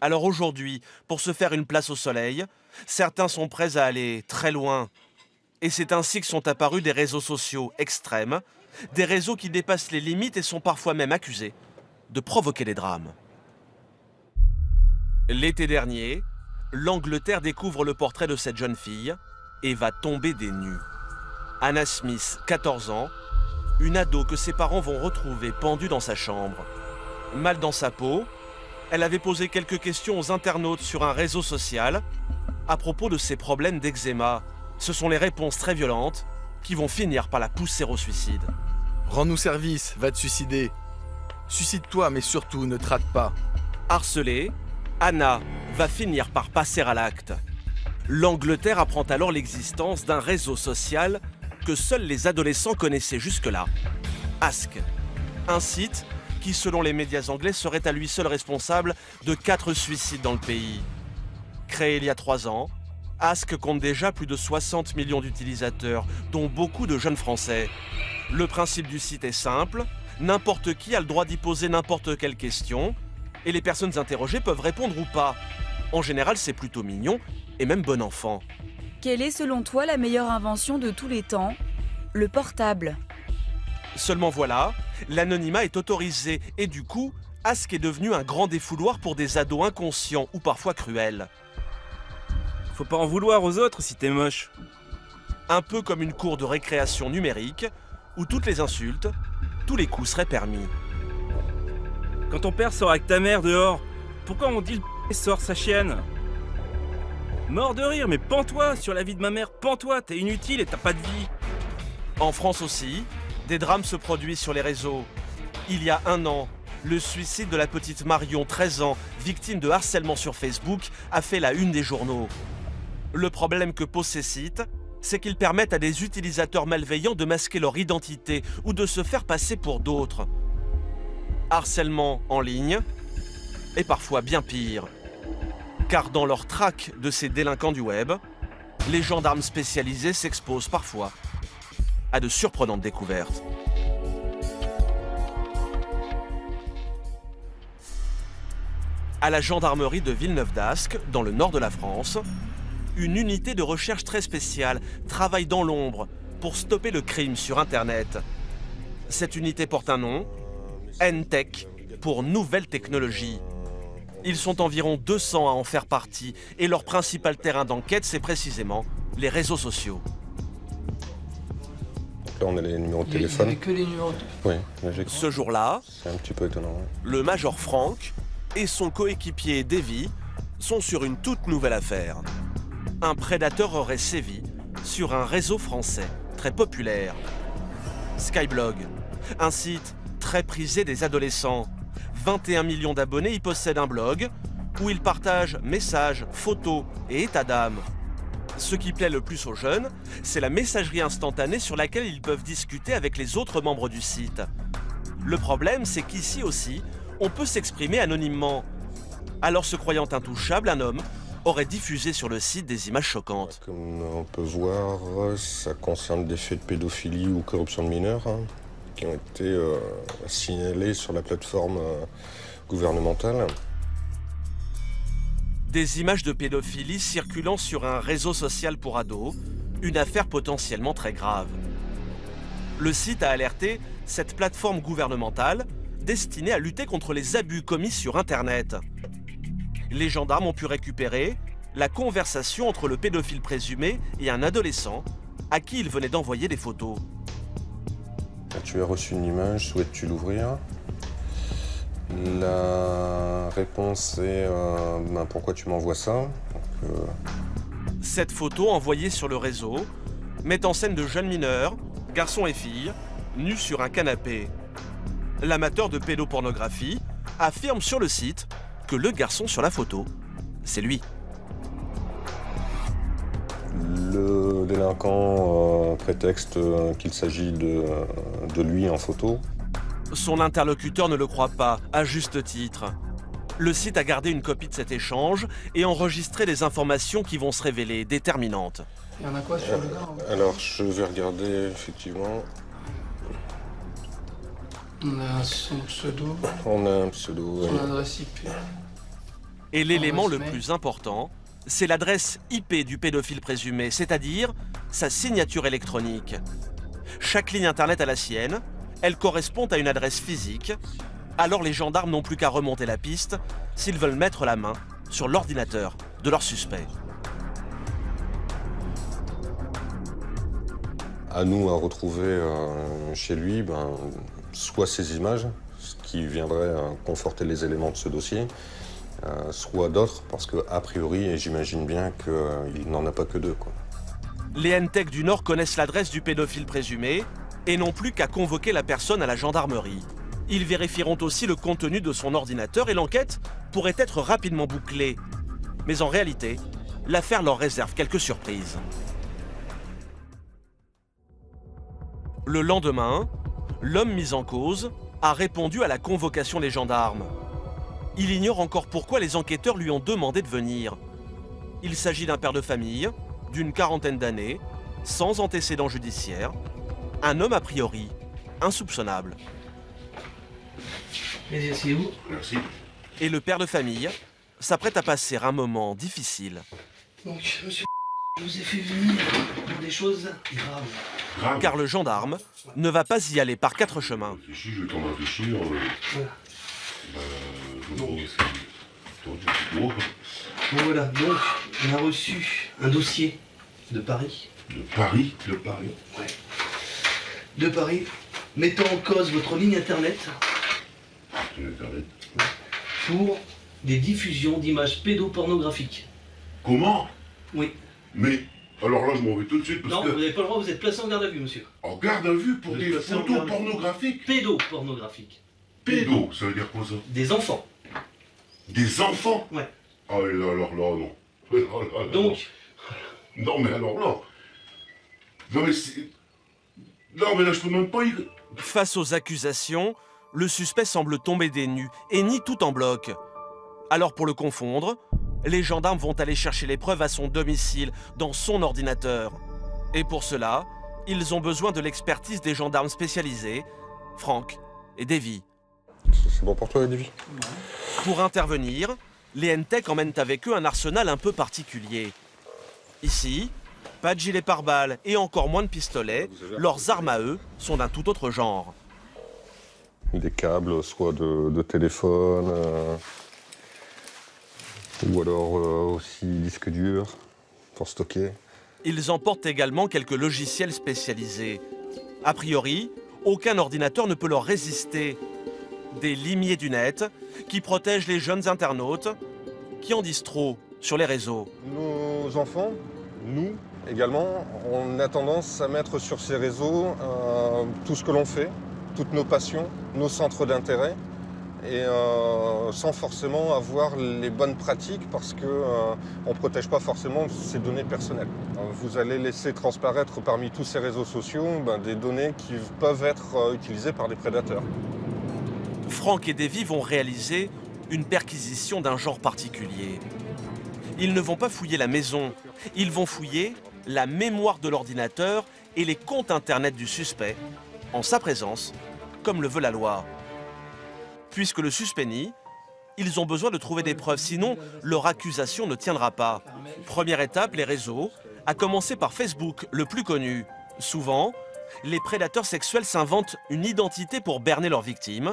B: Alors aujourd'hui, pour se faire une place au soleil, certains sont prêts à aller très loin. Et c'est ainsi que sont apparus des réseaux sociaux extrêmes, des réseaux qui dépassent les limites et sont parfois même accusés de provoquer des drames. L'été dernier, l'Angleterre découvre le portrait de cette jeune fille et va tomber des nues. Anna Smith, 14 ans, une ado que ses parents vont retrouver pendue dans sa chambre. Mal dans sa peau, elle avait posé quelques questions aux internautes sur un réseau social à propos de ses problèmes d'eczéma. Ce sont les réponses très violentes qui vont finir par la pousser au suicide.
N: Rends-nous service, va te suicider. Suicide-toi, mais surtout, ne te rate pas.
B: Harcelée, Anna va finir par passer à l'acte. L'Angleterre apprend alors l'existence d'un réseau social que seuls les adolescents connaissaient jusque-là. Ask, un site qui, selon les médias anglais, serait à lui seul responsable de 4 suicides dans le pays. Créé il y a 3 ans, Ask compte déjà plus de 60 millions d'utilisateurs, dont beaucoup de jeunes Français. Le principe du site est simple, n'importe qui a le droit d'y poser n'importe quelle question, et les personnes interrogées peuvent répondre ou pas. En général, c'est plutôt mignon et même bon enfant.
K: Quelle est selon toi la meilleure invention de tous les temps? Le portable.
B: Seulement voilà, l'anonymat est autorisé et du coup, Ask est devenu un grand défouloir pour des ados inconscients ou parfois cruels.
O: Faut pas en vouloir aux autres si t'es moche.
B: Un peu comme une cour de récréation numérique où toutes les insultes, tous les coups seraient permis.
O: Quand ton père sort avec ta mère dehors, pourquoi on dit le sort sa chienne? Mort de rire, mais pends-toi sur la vie de ma mère, pends-toi, t'es inutile et t'as pas de vie.
B: En France aussi, des drames se produisent sur les réseaux. Il y a 1 an, le suicide de la petite Marion, 13 ans, victime de harcèlement sur Facebook, a fait la une des journaux. Le problème que posent ces sites, c'est qu'ils permettent à des utilisateurs malveillants de masquer leur identité ou de se faire passer pour d'autres. harcèlement en ligne et parfois bien pire. Car dans leur traque de ces délinquants du web, les gendarmes spécialisés s'exposent parfois à de surprenantes découvertes. À la gendarmerie de Villeneuve-d'Ascq, dans le nord de la France, une unité de recherche très spéciale travaille dans l'ombre pour stopper le crime sur Internet. Cette unité porte un nom, NTech, pour Nouvelles Technologies. Ils sont environ 200 à en faire partie et leur principal terrain d'enquête, c'est précisément les réseaux sociaux.
P: Là, on a les numéros de téléphone.
E: Il n'y avait que les numéros de téléphone.
P: Oui.
B: Ce jour-là,
P: c'est un petit peu étonnant. Ouais.
B: Le major Franck et son coéquipier Davy sont sur une toute nouvelle affaire. Un prédateur aurait sévi sur un réseau français très populaire. Skyblog, un site très prisé des adolescents. 21 millions d'abonnés y possèdent un blog où ils partagent messages, photos et états d'âme. Ce qui plaît le plus aux jeunes, c'est la messagerie instantanée sur laquelle ils peuvent discuter avec les autres membres du site. Le problème, c'est qu'ici aussi, on peut s'exprimer anonymement. Alors, se croyant intouchable, un homme aurait diffusé sur le site des images choquantes.
P: Comme on peut voir, ça concerne des faits de pédophilie ou corruption de mineurs qui ont été signalés sur la plateforme gouvernementale.
B: Des images de pédophilie circulant sur un réseau social pour ados, une affaire potentiellement très grave. Le site a alerté cette plateforme gouvernementale destinée à lutter contre les abus commis sur Internet. Les gendarmes ont pu récupérer la conversation entre le pédophile présumé et un adolescent à qui il venait d'envoyer des photos.
P: Tu as reçu une image, souhaites-tu l'ouvrir? La réponse est pourquoi tu m'envoies ça?
B: Cette photo envoyée sur le réseau met en scène de jeunes mineurs, garçons et filles, nus sur un canapé. L'amateur de pédopornographie affirme sur le site que le garçon sur la photo, c'est lui.
P: Le délinquant prétexte qu'il s'agit de lui en photo.
B: Son interlocuteur ne le croit pas, à juste titre. Le site a gardé une copie de cet échange et enregistré des informations qui vont se révéler déterminantes.
E: Il y en a quoi sur le gars?
P: Alors, je vais regarder, effectivement.
E: On a son pseudo.
P: On a un pseudo.
E: Son adresse IP.
B: Et l'élément le plus important, c'est l'adresse IP du pédophile présumé, c'est-à-dire sa signature électronique. Chaque ligne Internet a la sienne, elle correspond à une adresse physique, alors les gendarmes n'ont plus qu'à remonter la piste s'ils veulent mettre la main sur l'ordinateur de leur suspect.
P: À nous à retrouver chez lui, soit ces images, ce qui viendrait conforter les éléments de ce dossier, soit d'autres, parce qu'a priori, et j'imagine bien qu'il n'en a pas que deux, quoi.
B: Les NTech du Nord connaissent l'adresse du pédophile présumé et n'ont plus qu'à convoquer la personne à la gendarmerie. Ils vérifieront aussi le contenu de son ordinateur et l'enquête pourrait être rapidement bouclée. Mais en réalité, l'affaire leur réserve quelques surprises. Le lendemain, l'homme mis en cause a répondu à la convocation des gendarmes. Il ignore encore pourquoi les enquêteurs lui ont demandé de venir. Il s'agit d'un père de famille, d'une quarantaine d'années, sans antécédents judiciaires, un homme a priori insoupçonnable.
E: Mais c'est où?
F: Merci.
B: Et le père de famille s'apprête à passer un moment difficile.
E: Donc, monsieur, je vous ai fait venir pour des choses graves.
B: Car le gendarme ne va pas y aller par quatre chemins.
F: Si je vais t'en réfléchir.
E: Voilà.
F: Bon,
E: voilà, donc on a reçu un dossier de Paris.
F: De Paris? De Paris?
E: Ouais. De Paris, mettant en cause votre ligne Internet.
F: Internet.
E: Pour des diffusions d'images pédopornographiques.
F: Comment?
E: Oui.
F: Mais, alors là, je m'en vais tout de suite parce
E: non,
F: que...
E: vous n'avez pas le droit, vous êtes placé en garde à vue, monsieur.
F: En garde à vue pour des photos pornographiques?
E: Pédopornographiques.
F: Pédo, ça veut dire quoi ça?
E: Des enfants.
F: Des enfants?
E: Ouais.
F: Ah oui, là, alors là, non. Là,
E: donc?
F: Non, mais alors là... Non, mais c'est... Non, mais là, je peux même pas y...
B: Face aux accusations, le suspect semble tomber des nues et nie tout en bloc. Alors pour le confondre, les gendarmes vont aller chercher les preuves à son domicile, dans son ordinateur. Et pour cela, ils ont besoin de l'expertise des gendarmes spécialisés, Franck et Davy.
P: C'est bon pour toi, Davy?
B: Pour intervenir, les N-Tech emmènent avec eux un arsenal un peu particulier. Ici, pas de gilet pare-balles et encore moins de pistolets, leurs armes à eux sont d'un tout autre genre.
P: Des câbles, soit de téléphone, ou alors aussi disque dur pour stocker.
B: Ils emportent également quelques logiciels spécialisés. A priori, aucun ordinateur ne peut leur résister. Des limiers du net qui protègent les jeunes internautes qui en disent trop sur les réseaux.
P: Nos enfants, nous également, on a tendance à mettre sur ces réseaux tout ce que l'on fait, toutes nos passions, nos centres d'intérêt, et sans forcément avoir les bonnes pratiques parce qu'on ne protège pas forcément ces données personnelles. Vous allez laisser transparaître parmi tous ces réseaux sociaux des données qui peuvent être utilisées par des prédateurs.
B: Franck et Davy vont réaliser une perquisition d'un genre particulier. Ils ne vont pas fouiller la maison, ils vont fouiller la mémoire de l'ordinateur et les comptes internet du suspect, en sa présence, comme le veut la loi. Puisque le suspect nie, ils ont besoin de trouver des preuves, sinon leur accusation ne tiendra pas. Première étape, les réseaux, à commencer par Facebook, le plus connu. Souvent, les prédateurs sexuels s'inventent une identité pour berner leurs victimes.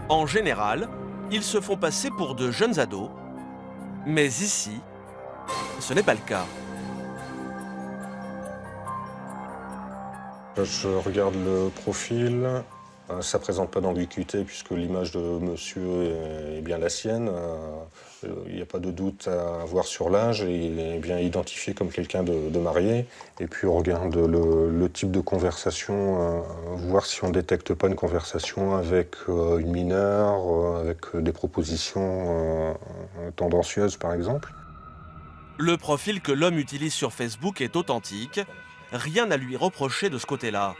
B: En général, ils se font passer pour de jeunes ados. Mais ici, ce n'est pas le cas.
P: Je regarde le profil. Ça ne présente pas d'ambiguïté puisque l'image de monsieur est bien la sienne. Il n'y a pas de doute à avoir sur l'âge et il est bien identifié comme quelqu'un de marié. Et puis on regarde le type de conversation, voir si on ne détecte pas une conversation avec une mineure, avec des propositions tendancieuses par exemple.
B: Le profil que l'homme utilise sur Facebook est authentique. Rien à lui reprocher de ce côté-là.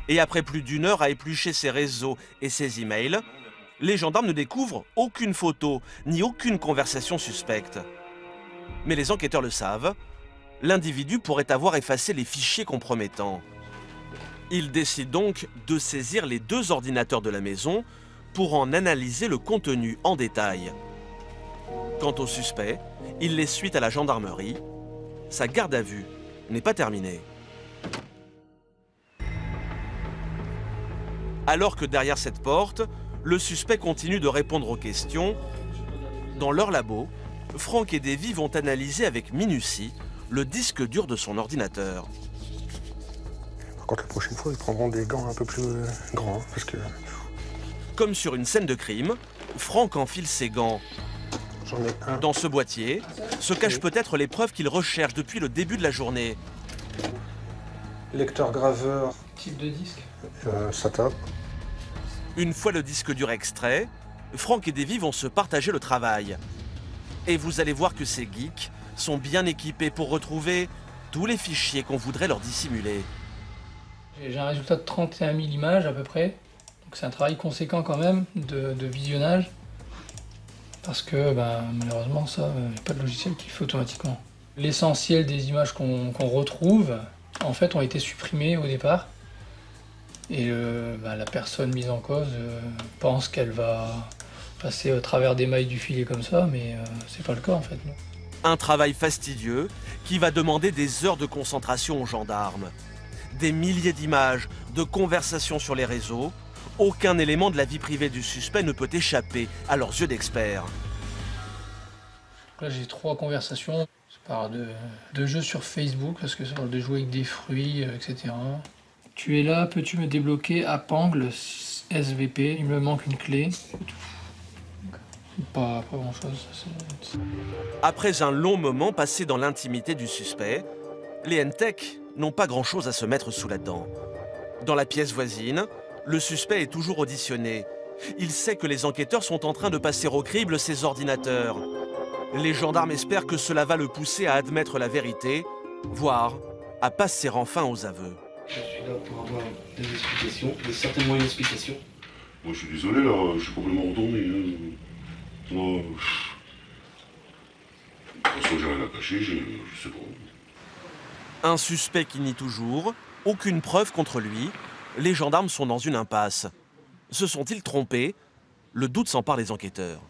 B: Et après plus d'une heure à éplucher ses réseaux et ses emails, les gendarmes ne découvrent aucune photo ni aucune conversation suspecte. Mais les enquêteurs le savent, l'individu pourrait avoir effacé les fichiers compromettants. Ils décident donc de saisir les deux ordinateurs de la maison pour en analyser le contenu en détail. Quant au suspect, il les suit à la gendarmerie. Sa garde à vue n'est pas terminée. Alors que derrière cette porte, le suspect continue de répondre aux questions. Dans leur labo, Franck et Davy vont analyser avec minutie le disque dur de son ordinateur.
P: Par contre, la prochaine fois, ils prendront des gants un peu plus grands, parce que...
B: Comme sur une scène de crime, Franck enfile ses gants.
P: J'en ai un.
B: Dans ce boîtier se cachent peut-être les preuves qu'il recherche depuis le début de la journée.
P: Lecteur graveur.
D: Type de disque
P: SATA.
B: Une fois le disque dur extrait, Franck et Davy vont se partager le travail. Et vous allez voir que ces geeks sont bien équipés pour retrouver tous les fichiers qu'on voudrait leur dissimuler.
Q: J'ai un résultat de 31 000 images à peu près. Donc c'est un travail conséquent quand même de visionnage. Parce que malheureusement, ça, il n'y a pas de logiciel qui le fait automatiquement. L'essentiel des images qu'on retrouve, en fait, ont été supprimées au départ. Et la personne mise en cause pense qu'elle va passer au travers des mailles du filet comme ça, mais c'est pas le cas en fait. Non.
B: Un travail fastidieux qui va demander des heures de concentration aux gendarmes. Des milliers d'images, de conversations sur les réseaux. Aucun élément de la vie privée du suspect ne peut échapper à leurs yeux d'experts.
Q: Là j'ai 3 conversations. Je parle de jeux sur Facebook, parce que ça parle de jouer avec des fruits, etc. Tu es là, peux-tu me débloquer Apangle SVP? Il me manque une clé. Pas grand-chose.
B: Après un long moment passé dans l'intimité du suspect, les N-Tech n'ont pas grand-chose à se mettre sous la dent. Dans la pièce voisine, le suspect est toujours auditionné. Il sait que les enquêteurs sont en train de passer au crible ses ordinateurs. Les gendarmes espèrent que cela va le pousser à admettre la vérité, voire à passer enfin aux aveux.
E: Je suis là pour avoir des explications, et certainement une explication.
F: Moi, je suis désolé, là, je suis complètement retourné. Moi, de toute façon, j'ai rien à cacher, je sais pas.
B: Un suspect qui nie toujours, aucune preuve contre lui. Les gendarmes sont dans une impasse. Se sont-ils trompés? Le doute s'empare des enquêteurs.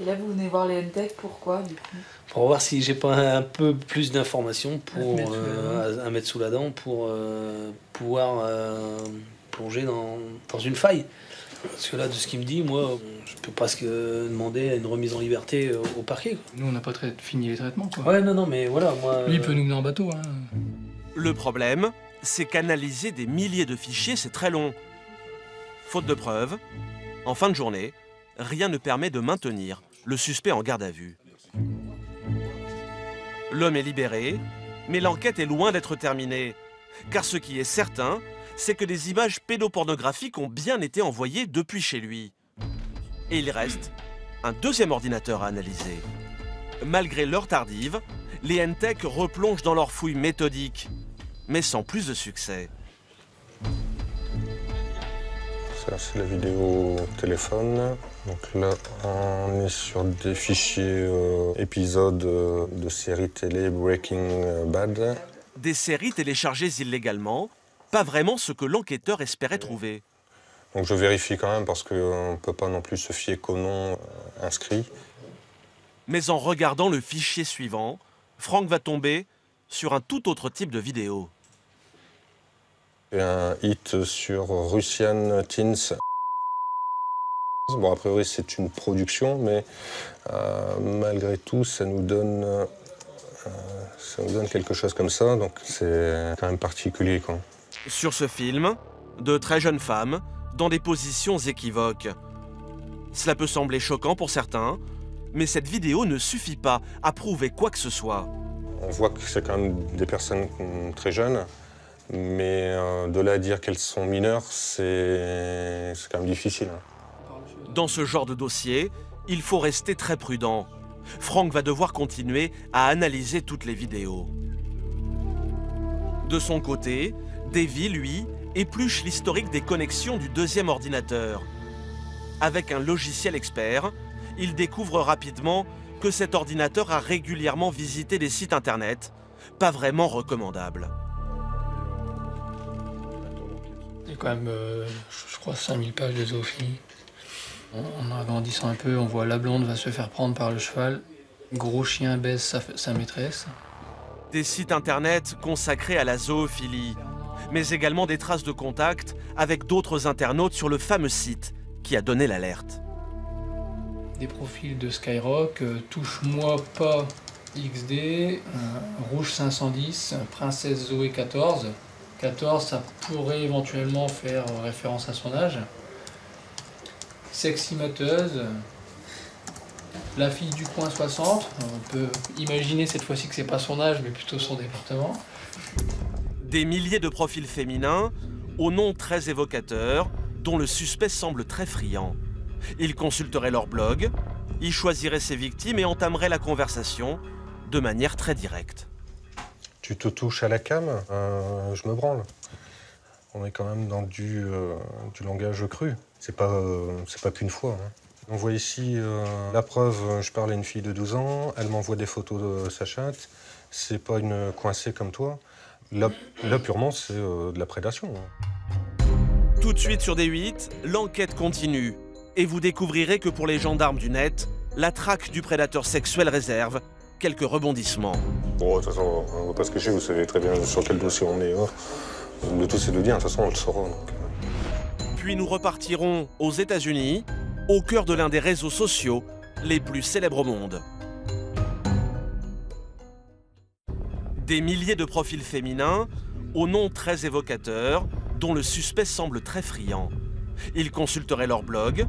R: Et là, vous venez voir les NTEC, pourquoi du coup?
E: Pour voir si j'ai pas un peu plus d'informations pour à mettre sous la dent pour pouvoir plonger dans une faille. Parce que là, de ce qu'il me dit, moi, je peux presque demander une remise en liberté au parquet.
Q: Nous, on n'a pas fini les traitements, quoi.
E: Ouais, non, mais voilà, moi...
Q: Lui, il peut nous mener en bateau, hein.
B: Le problème, c'est qu'analyser des milliers de fichiers, c'est très long. Faute de preuves, en fin de journée, rien ne permet de maintenir le suspect en garde à vue. L'homme est libéré, mais l'enquête est loin d'être terminée. Car ce qui est certain, c'est que des images pédopornographiques ont bien été envoyées depuis chez lui. Et il reste un deuxième ordinateur à analyser. Malgré l'heure tardive, les NTEC replongent dans leur fouille méthodique, mais sans plus de succès.
P: Ça, c'est la vidéo téléphone. Donc là, on est sur des fichiers épisodes de séries télé Breaking Bad.
B: Des séries téléchargées illégalement, pas vraiment ce que l'enquêteur espérait trouver.
P: Donc je vérifie quand même parce qu'on ne peut pas non plus se fier qu'au nom inscrit.
B: Mais en regardant le fichier suivant, Franck va tomber sur un tout autre type de vidéo.
P: Et un hit sur Russian Teens. Bon, a priori, c'est une production, mais malgré tout, ça nous donne quelque chose comme ça. Donc c'est quand même particulier, quoi.
B: Sur ce film, de très jeunes femmes, dans des positions équivoques. Cela peut sembler choquant pour certains, mais cette vidéo ne suffit pas à prouver quoi que ce soit.
P: On voit que c'est quand même des personnes très jeunes, mais de là à dire qu'elles sont mineures, c'est quand même difficile.
B: Dans ce genre de dossier, il faut rester très prudent. Franck va devoir continuer à analyser toutes les vidéos. De son côté, Davy, lui, épluche l'historique des connexions du deuxième ordinateur. Avec un logiciel expert, il découvre rapidement que cet ordinateur a régulièrement visité des sites internet, pas vraiment recommandables.
Q: Il y a quand même, je crois, 5000 pages de zoophilie. En agrandissant un peu, on voit la blonde va se faire prendre par le cheval, gros chien baise sa maîtresse.
B: Des sites internet consacrés à la zoophilie, mais également des traces de contact avec d'autres internautes sur le fameux site qui a donné l'alerte.
Q: Des profils de Skyrock, Touche-moi pas XD, Rouge 510, Princesse Zoé 14. 14, ça pourrait éventuellement faire référence à son âge. Seximateuse, La fille du coin 60. On peut imaginer cette fois-ci que c'est pas son âge, mais plutôt son département.
B: Des milliers de profils féminins, aux noms très évocateurs, dont le suspect semble très friand. Il consulterait leur blog, y choisirait ses victimes et entamerait la conversation de manière très directe.
P: Tu te touches à la cam, je me branle. On est quand même dans du langage cru. C'est pas qu'une fois. Hein. On voit ici la preuve, je parle à une fille de 12 ans, elle m'envoie des photos de sa chatte. C'est pas une coincée comme toi. Là purement, c'est de la prédation. Hein.
B: Tout de suite sur D8, l'enquête continue. Et vous découvrirez que pour les gendarmes du net, la traque du prédateur sexuel réserve quelques rebondissements.
P: Bon, de toute façon, on ne va pas se cacher, vous savez très bien sur quel dossier on est. Hein. Le tout, c'est de dire, de toute façon, on le saura. Donc.
B: Puis nous repartirons aux États-Unis, au cœur de l'un des réseaux sociaux les plus célèbres au monde. Des milliers de profils féminins, aux noms très évocateurs, dont le suspect semble très friand. Il consulterait leur blog,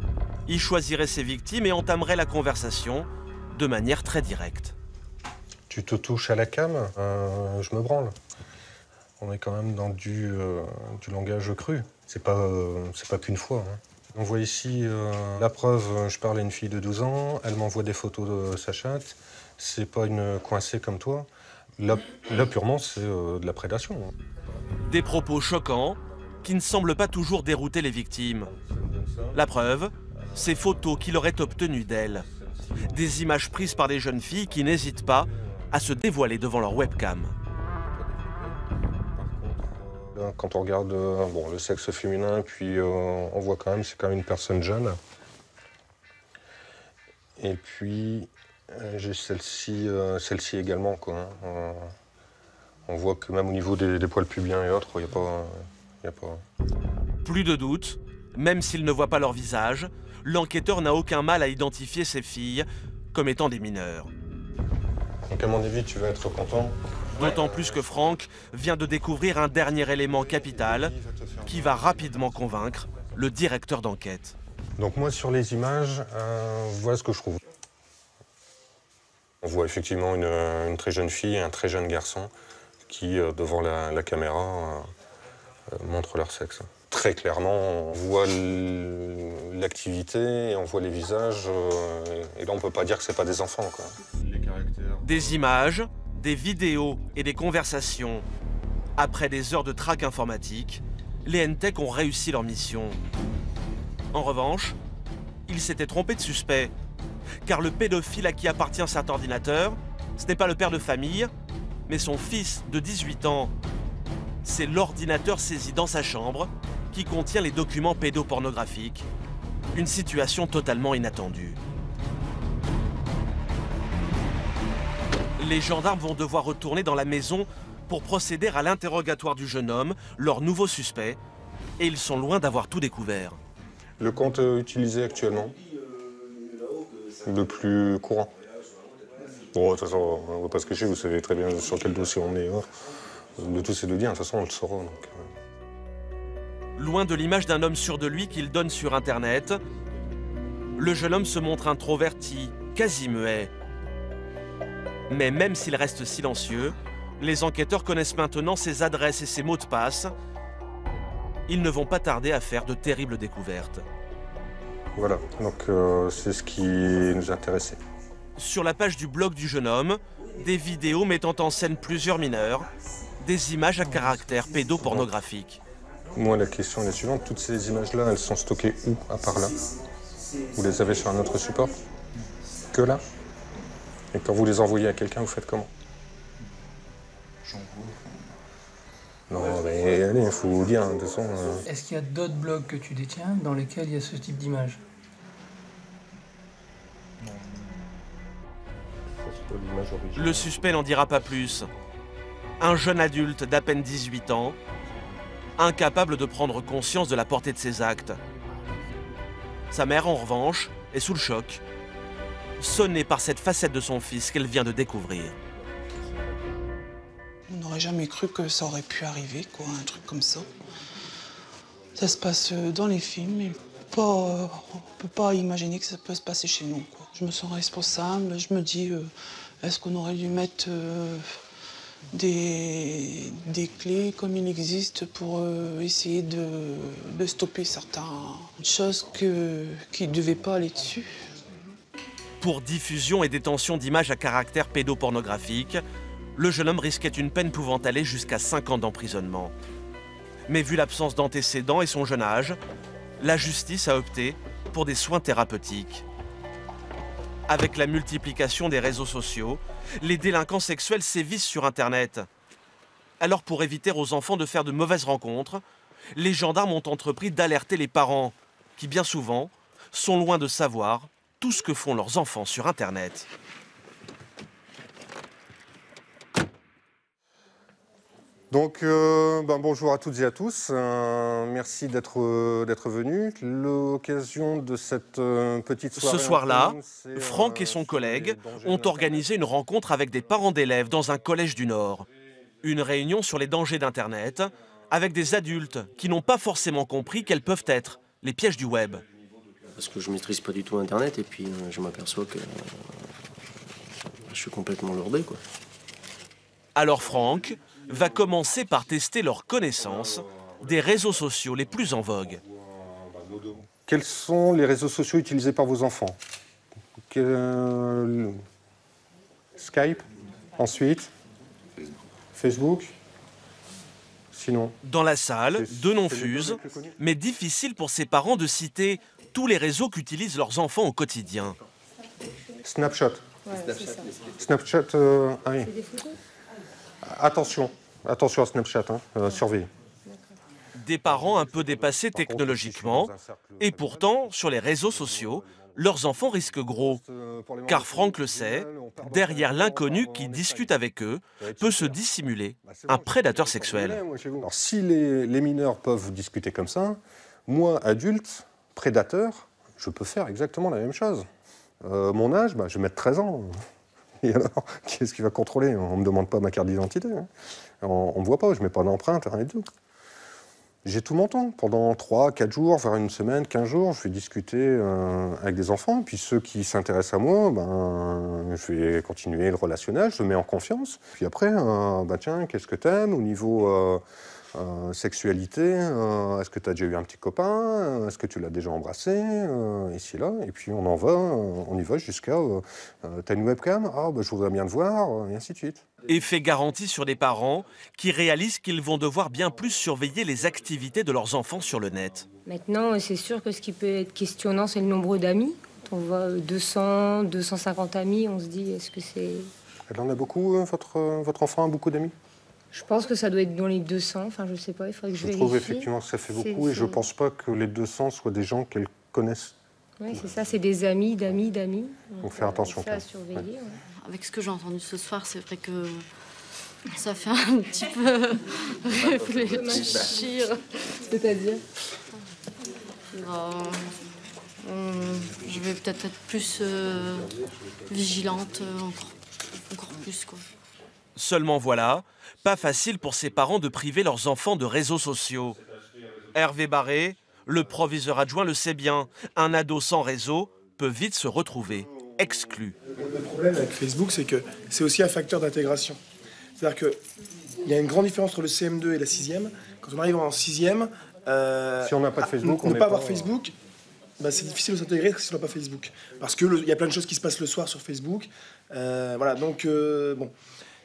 B: y choisirait ses victimes et entamerait la conversation de manière très directe.
P: Tu te touches à la cam, je me branle. On est quand même dans du langage cru. C'est pas qu'une fois. Hein. On voit ici la preuve, je parle à une fille de 12 ans, elle m'envoie des photos de sa chatte. C'est pas une coincée comme toi. Là purement, c'est de la prédation.
B: Des propos choquants qui ne semblent pas toujours dérouter les victimes. La preuve, ces photos qu'il aurait obtenues d'elles. Des images prises par des jeunes filles qui n'hésitent pas à se dévoiler devant leur webcam.
P: Quand on regarde le sexe féminin, puis on voit quand même, c'est quand même une personne jeune. Et puis, j'ai celle-ci également, quoi. On voit que même au niveau des poils pubiens et autres, il n'y a pas...
B: Plus de doute, même s'il ne voit pas leur visage, l'enquêteur n'a aucun mal à identifier ces filles comme étant des mineurs.
P: Donc à mon avis, tu vas être content.
B: D'autant plus que Franck vient de découvrir un dernier élément capital qui va rapidement convaincre le directeur d'enquête.
P: Donc moi, sur les images, voilà ce que je trouve. On voit effectivement une très jeune fille et un très jeune garçon qui, devant la caméra, montrent leur sexe. Très clairement, on voit l'activité, on voit les visages, et là on ne peut pas dire que ce n'est pas des enfants, quoi.
B: Des images, des vidéos et des conversations. Après des heures de traque informatique, les NTEC ont réussi leur mission. En revanche, ils s'étaient trompés de suspect, car le pédophile à qui appartient cet ordinateur, ce n'est pas le père de famille, mais son fils de 18 ans. C'est l'ordinateur saisi dans sa chambre qui contient les documents pédopornographiques. Une situation totalement inattendue. Les gendarmes vont devoir retourner dans la maison pour procéder à l'interrogatoire du jeune homme, leur nouveau suspect, et ils sont loin d'avoir tout découvert.
P: Le compte utilisé actuellement, le plus courant. Bon, de toute façon, on ne va pas se cacher, vous savez très bien sur quel dossier on est. Le tout, c'est de le dire, de toute façon, on le saura. Donc...
B: Loin de l'image d'un homme sûr de lui qu'il donne sur Internet, le jeune homme se montre introverti, quasi muet. Mais même s'il reste silencieux, les enquêteurs connaissent maintenant ses adresses et ses mots de passe. Ils ne vont pas tarder à faire de terribles découvertes.
P: Voilà, donc c'est ce qui nous intéressait.
B: Sur la page du blog du jeune homme, des vidéos mettant en scène plusieurs mineurs, des images à caractère pédopornographique.
P: Moi, la question est la suivante. Toutes ces images-là, elles sont stockées où, à part là? Vous les avez sur un autre support? Que là? Et quand vous les envoyez à quelqu'un, vous faites comment? Non, mais allez, il faut vous dire, de toute façon...
Q: Est-ce qu'il y a d'autres blogs que tu détiens dans lesquels il y a ce type d'image?
B: Le suspect n'en dira pas plus. Un jeune adulte d'à peine 18 ans, incapable de prendre conscience de la portée de ses actes. Sa mère, en revanche, est sous le choc, sonnée par cette facette de son fils qu'elle vient de découvrir.
S: On n'aurait jamais cru que ça aurait pu arriver, quoi, un truc comme ça. Ça se passe dans les films, mais on ne peut pas imaginer que ça peut se passer chez nous, quoi. Je me sens responsable, je me dis, est-ce qu'on aurait dû mettre des clés comme il existe pour essayer de stopper certaines choses qui ne devaient pas aller dessus.
B: Pour diffusion et détention d'images à caractère pédopornographique, le jeune homme risquait une peine pouvant aller jusqu'à 5 ans d'emprisonnement. Mais vu l'absence d'antécédents et son jeune âge, la justice a opté pour des soins thérapeutiques. Avec la multiplication des réseaux sociaux, les délinquants sexuels sévissent sur Internet. Alors pour éviter aux enfants de faire de mauvaises rencontres, les gendarmes ont entrepris d'alerter les parents, qui bien souvent sont loin de savoir tout ce que font leurs enfants sur Internet.
P: Donc, bonjour à toutes et à tous. Merci d'être venus. L'occasion de cette petite soirée...
B: Ce soir-là, Franck et son collègue ont organisé une rencontre avec des parents d'élèves dans un collège du Nord. Une réunion sur les dangers d'Internet avec des adultes qui n'ont pas forcément compris quels peuvent être les pièges du web.
T: Parce que je ne maîtrise pas du tout Internet et puis je m'aperçois que je suis complètement lourdé, quoi.
B: Alors Franck va commencer par tester leur connaissance des réseaux sociaux les plus en vogue.
P: Quels sont les réseaux sociaux utilisés par vos enfants? Skype, ensuite Facebook. Sinon.
B: Dans la salle, deux noms fusent, mais difficile pour ses parents de citer tous les réseaux qu'utilisent leurs enfants au quotidien.
P: Snapchat.
G: Ouais,
P: Snapchat, ah oui. Attention à Snapchat, surveillez.
B: Des parents un peu dépassés technologiquement, et pourtant, sur les réseaux sociaux, leurs enfants risquent gros. Car Franck le sait, derrière l'inconnu qui discute avec eux, peut se dissimuler un prédateur sexuel.
P: Alors, si les mineurs peuvent discuter comme ça, moi, adulte, prédateur, je peux faire exactement la même chose. Mon âge, je vais mettre 13 ans. Et alors, qu'est-ce qui va contrôler? On ne me demande pas ma carte d'identité. On ne me voit pas, je ne mets pas d'empreinte, rien du tout. J'ai tout mon temps. Pendant 3, 4 jours, voire une semaine, 15 jours, je vais discuter avec des enfants. Puis ceux qui s'intéressent à moi, je vais continuer le relationnel, je me mets en confiance. Puis après, tiens, qu'est-ce que t'aimes au niveau sexualité? Est-ce que tu as déjà eu un petit copain? Est-ce que tu l'as déjà embrassé? Ici, là. Et puis on y va jusqu'à t'as une webcam? Je voudrais bien te voir, et ainsi de suite.
B: Effet garanti sur les parents qui réalisent qu'ils vont devoir bien plus surveiller les activités de leurs enfants sur le net.
U: Maintenant, c'est sûr que ce qui peut être questionnant, c'est le nombre d'amis. Quand on voit 200, 250 amis, on se dit, est-ce que c'est...
P: Elle en a beaucoup, votre enfant a beaucoup d'amis?
U: Je pense que ça doit être dans les 200, enfin je sais pas, il faudrait que je vérifie.
P: Je trouve effectivement que ça fait beaucoup et je pense pas que les 200 soient des gens qu'elle connaisse.
U: Oui, c'est ça, c'est des amis, d'amis.
P: Donc faire attention.
U: Ça à surveiller. Ouais.
G: Avec ce que j'ai entendu ce soir, c'est vrai que ça fait un petit peu réfléchir.
U: C'est-à-dire
G: je vais peut-être être plus vigilante, encore plus, quoi.
B: Seulement voilà, pas facile pour ses parents de priver leurs enfants de réseaux sociaux. Hervé Barré, le proviseur adjoint, le sait bien. Un ado sans réseau peut vite se retrouver exclu.
V: Le problème avec Facebook, c'est que c'est aussi un facteur d'intégration. C'est-à-dire qu'il y a une grande différence entre le CM2 et la 6e. Quand on arrive en 6e,
P: si on n'a pas de Facebook,
V: ne pas avoir Facebook, c'est difficile de s'intégrer si on n'a pas Facebook. Parce qu'il y a plein de choses qui se passent le soir sur Facebook. Voilà, donc bon,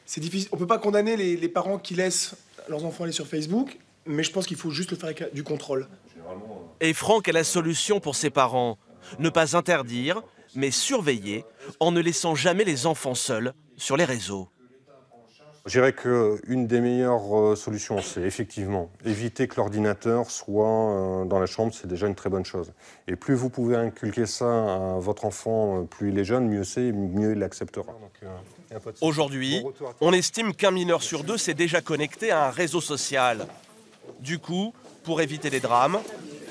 V: c'est difficile. On ne peut pas condamner les parents qui laissent leurs enfants aller sur Facebook, mais je pense qu'il faut juste le faire avec du contrôle.
B: Et Franck a la solution pour ses parents. Ne pas interdire, mais surveiller en ne laissant jamais les enfants seuls sur les réseaux.
P: Je dirais qu'une des meilleures solutions, c'est effectivement éviter que l'ordinateur soit dans la chambre, c'est déjà une très bonne chose. Et plus vous pouvez inculquer ça à votre enfant, plus il est jeune, mieux c'est, mieux il l'acceptera.
B: Aujourd'hui, on estime qu'un mineur sur deux s'est déjà connecté à un réseau social. Du coup, pour éviter les drames,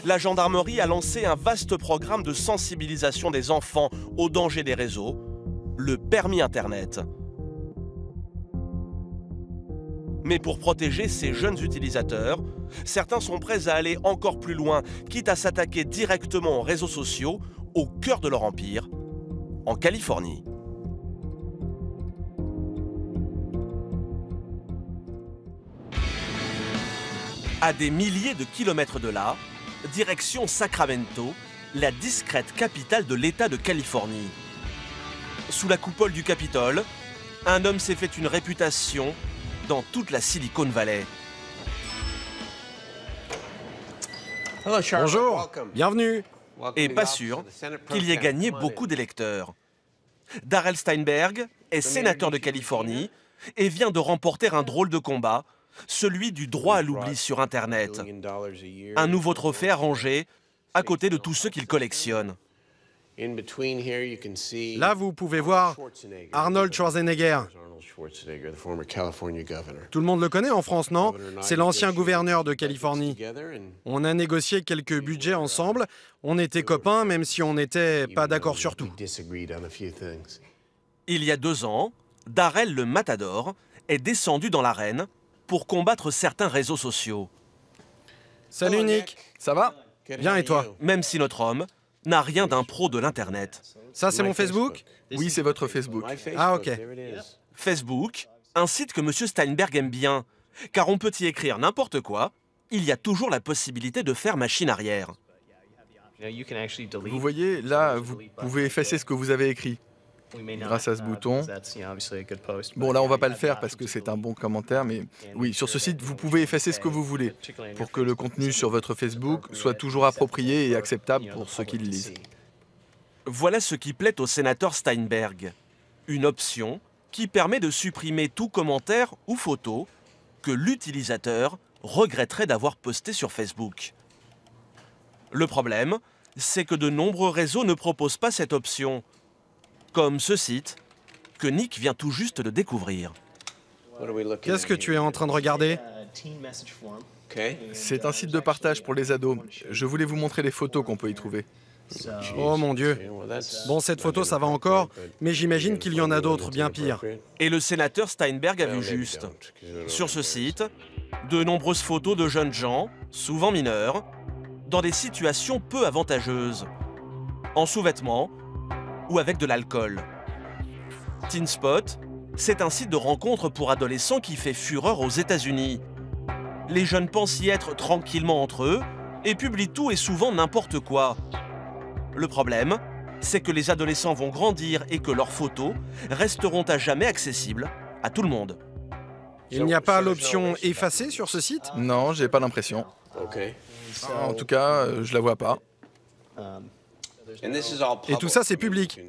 B: la gendarmerie a lancé un vaste programme de sensibilisation des enfants aux dangers des réseaux, le permis Internet. Mais pour protéger ces jeunes utilisateurs, certains sont prêts à aller encore plus loin, quitte à s'attaquer directement aux réseaux sociaux, au cœur de leur empire, en Californie. À des milliers de kilomètres de là, direction Sacramento, la discrète capitale de l'État de Californie. Sous la coupole du Capitole, un homme s'est fait une réputation dans toute la Silicon Valley.
M: Bonjour, bienvenue.
B: Et pas sûr qu'il y ait gagné beaucoup d'électeurs. Darrell Steinberg est sénateur de Californie et vient de remporter un drôle de combat, celui du droit à l'oubli sur Internet. Un nouveau trophée à ranger à côté de tous ceux qu'il collectionne.
M: Là, vous pouvez voir Arnold Schwarzenegger. Tout le monde le connaît en France, non? C'est l'ancien gouverneur de Californie. On a négocié quelques budgets ensemble. On était copains, même si on n'était pas d'accord sur tout.
B: Il y a 2 ans, Darrell le Matador est descendu dans l'arène pour combattre certains réseaux sociaux.
M: Salut Nick, ça va? Bien et toi?
B: Même si notre homme n'a rien d'un pro de l'Internet.
M: Ça, c'est mon Facebook?
N: Oui, c'est votre Facebook.
M: Ah, ok.
B: Facebook, un site que M. Steinberg aime bien, car on peut y écrire n'importe quoi, il y a toujours la possibilité de faire machine arrière.
N: Vous voyez, là, vous pouvez effacer ce que vous avez écrit. grâce à ce bouton. Bon, là, on va pas le faire parce que c'est un bon commentaire, mais oui, sur ce site, vous pouvez effacer ce que vous voulez pour que le contenu sur votre Facebook soit toujours approprié et acceptable pour ceux qui le lisent.
B: Voilà ce qui plaît au sénateur Steinberg. Une option qui permet de supprimer tout commentaire ou photo que l'utilisateur regretterait d'avoir posté sur Facebook. Le problème, c'est que de nombreux réseaux ne proposent pas cette option, comme ce site que Nick vient tout juste de découvrir.
M: Qu'est-ce que tu es en train de regarder?
N: C'est un site de partage pour les ados. Je voulais vous montrer les photos qu'on peut y trouver.
M: Oh mon Dieu. Bon, cette photo, ça va encore, mais j'imagine qu'il y en a d'autres bien pires.
B: Et le sénateur Steinberg a vu juste. Sur ce site, de nombreuses photos de jeunes gens, souvent mineurs, dans des situations peu avantageuses, en sous-vêtements ou avec de l'alcool. Teen Spot, c'est un site de rencontre pour adolescents qui fait fureur aux États-Unis. Les jeunes pensent y être tranquillement entre eux et publient tout et souvent n'importe quoi. Le problème, c'est que les adolescents vont grandir et que leurs photos resteront à jamais accessibles à tout le monde.
M: Il n'y a pas l'option effacer sur ce site?
N: Non, j'ai pas l'impression. En tout cas, je la vois pas.
M: Et tout ça, c'est public.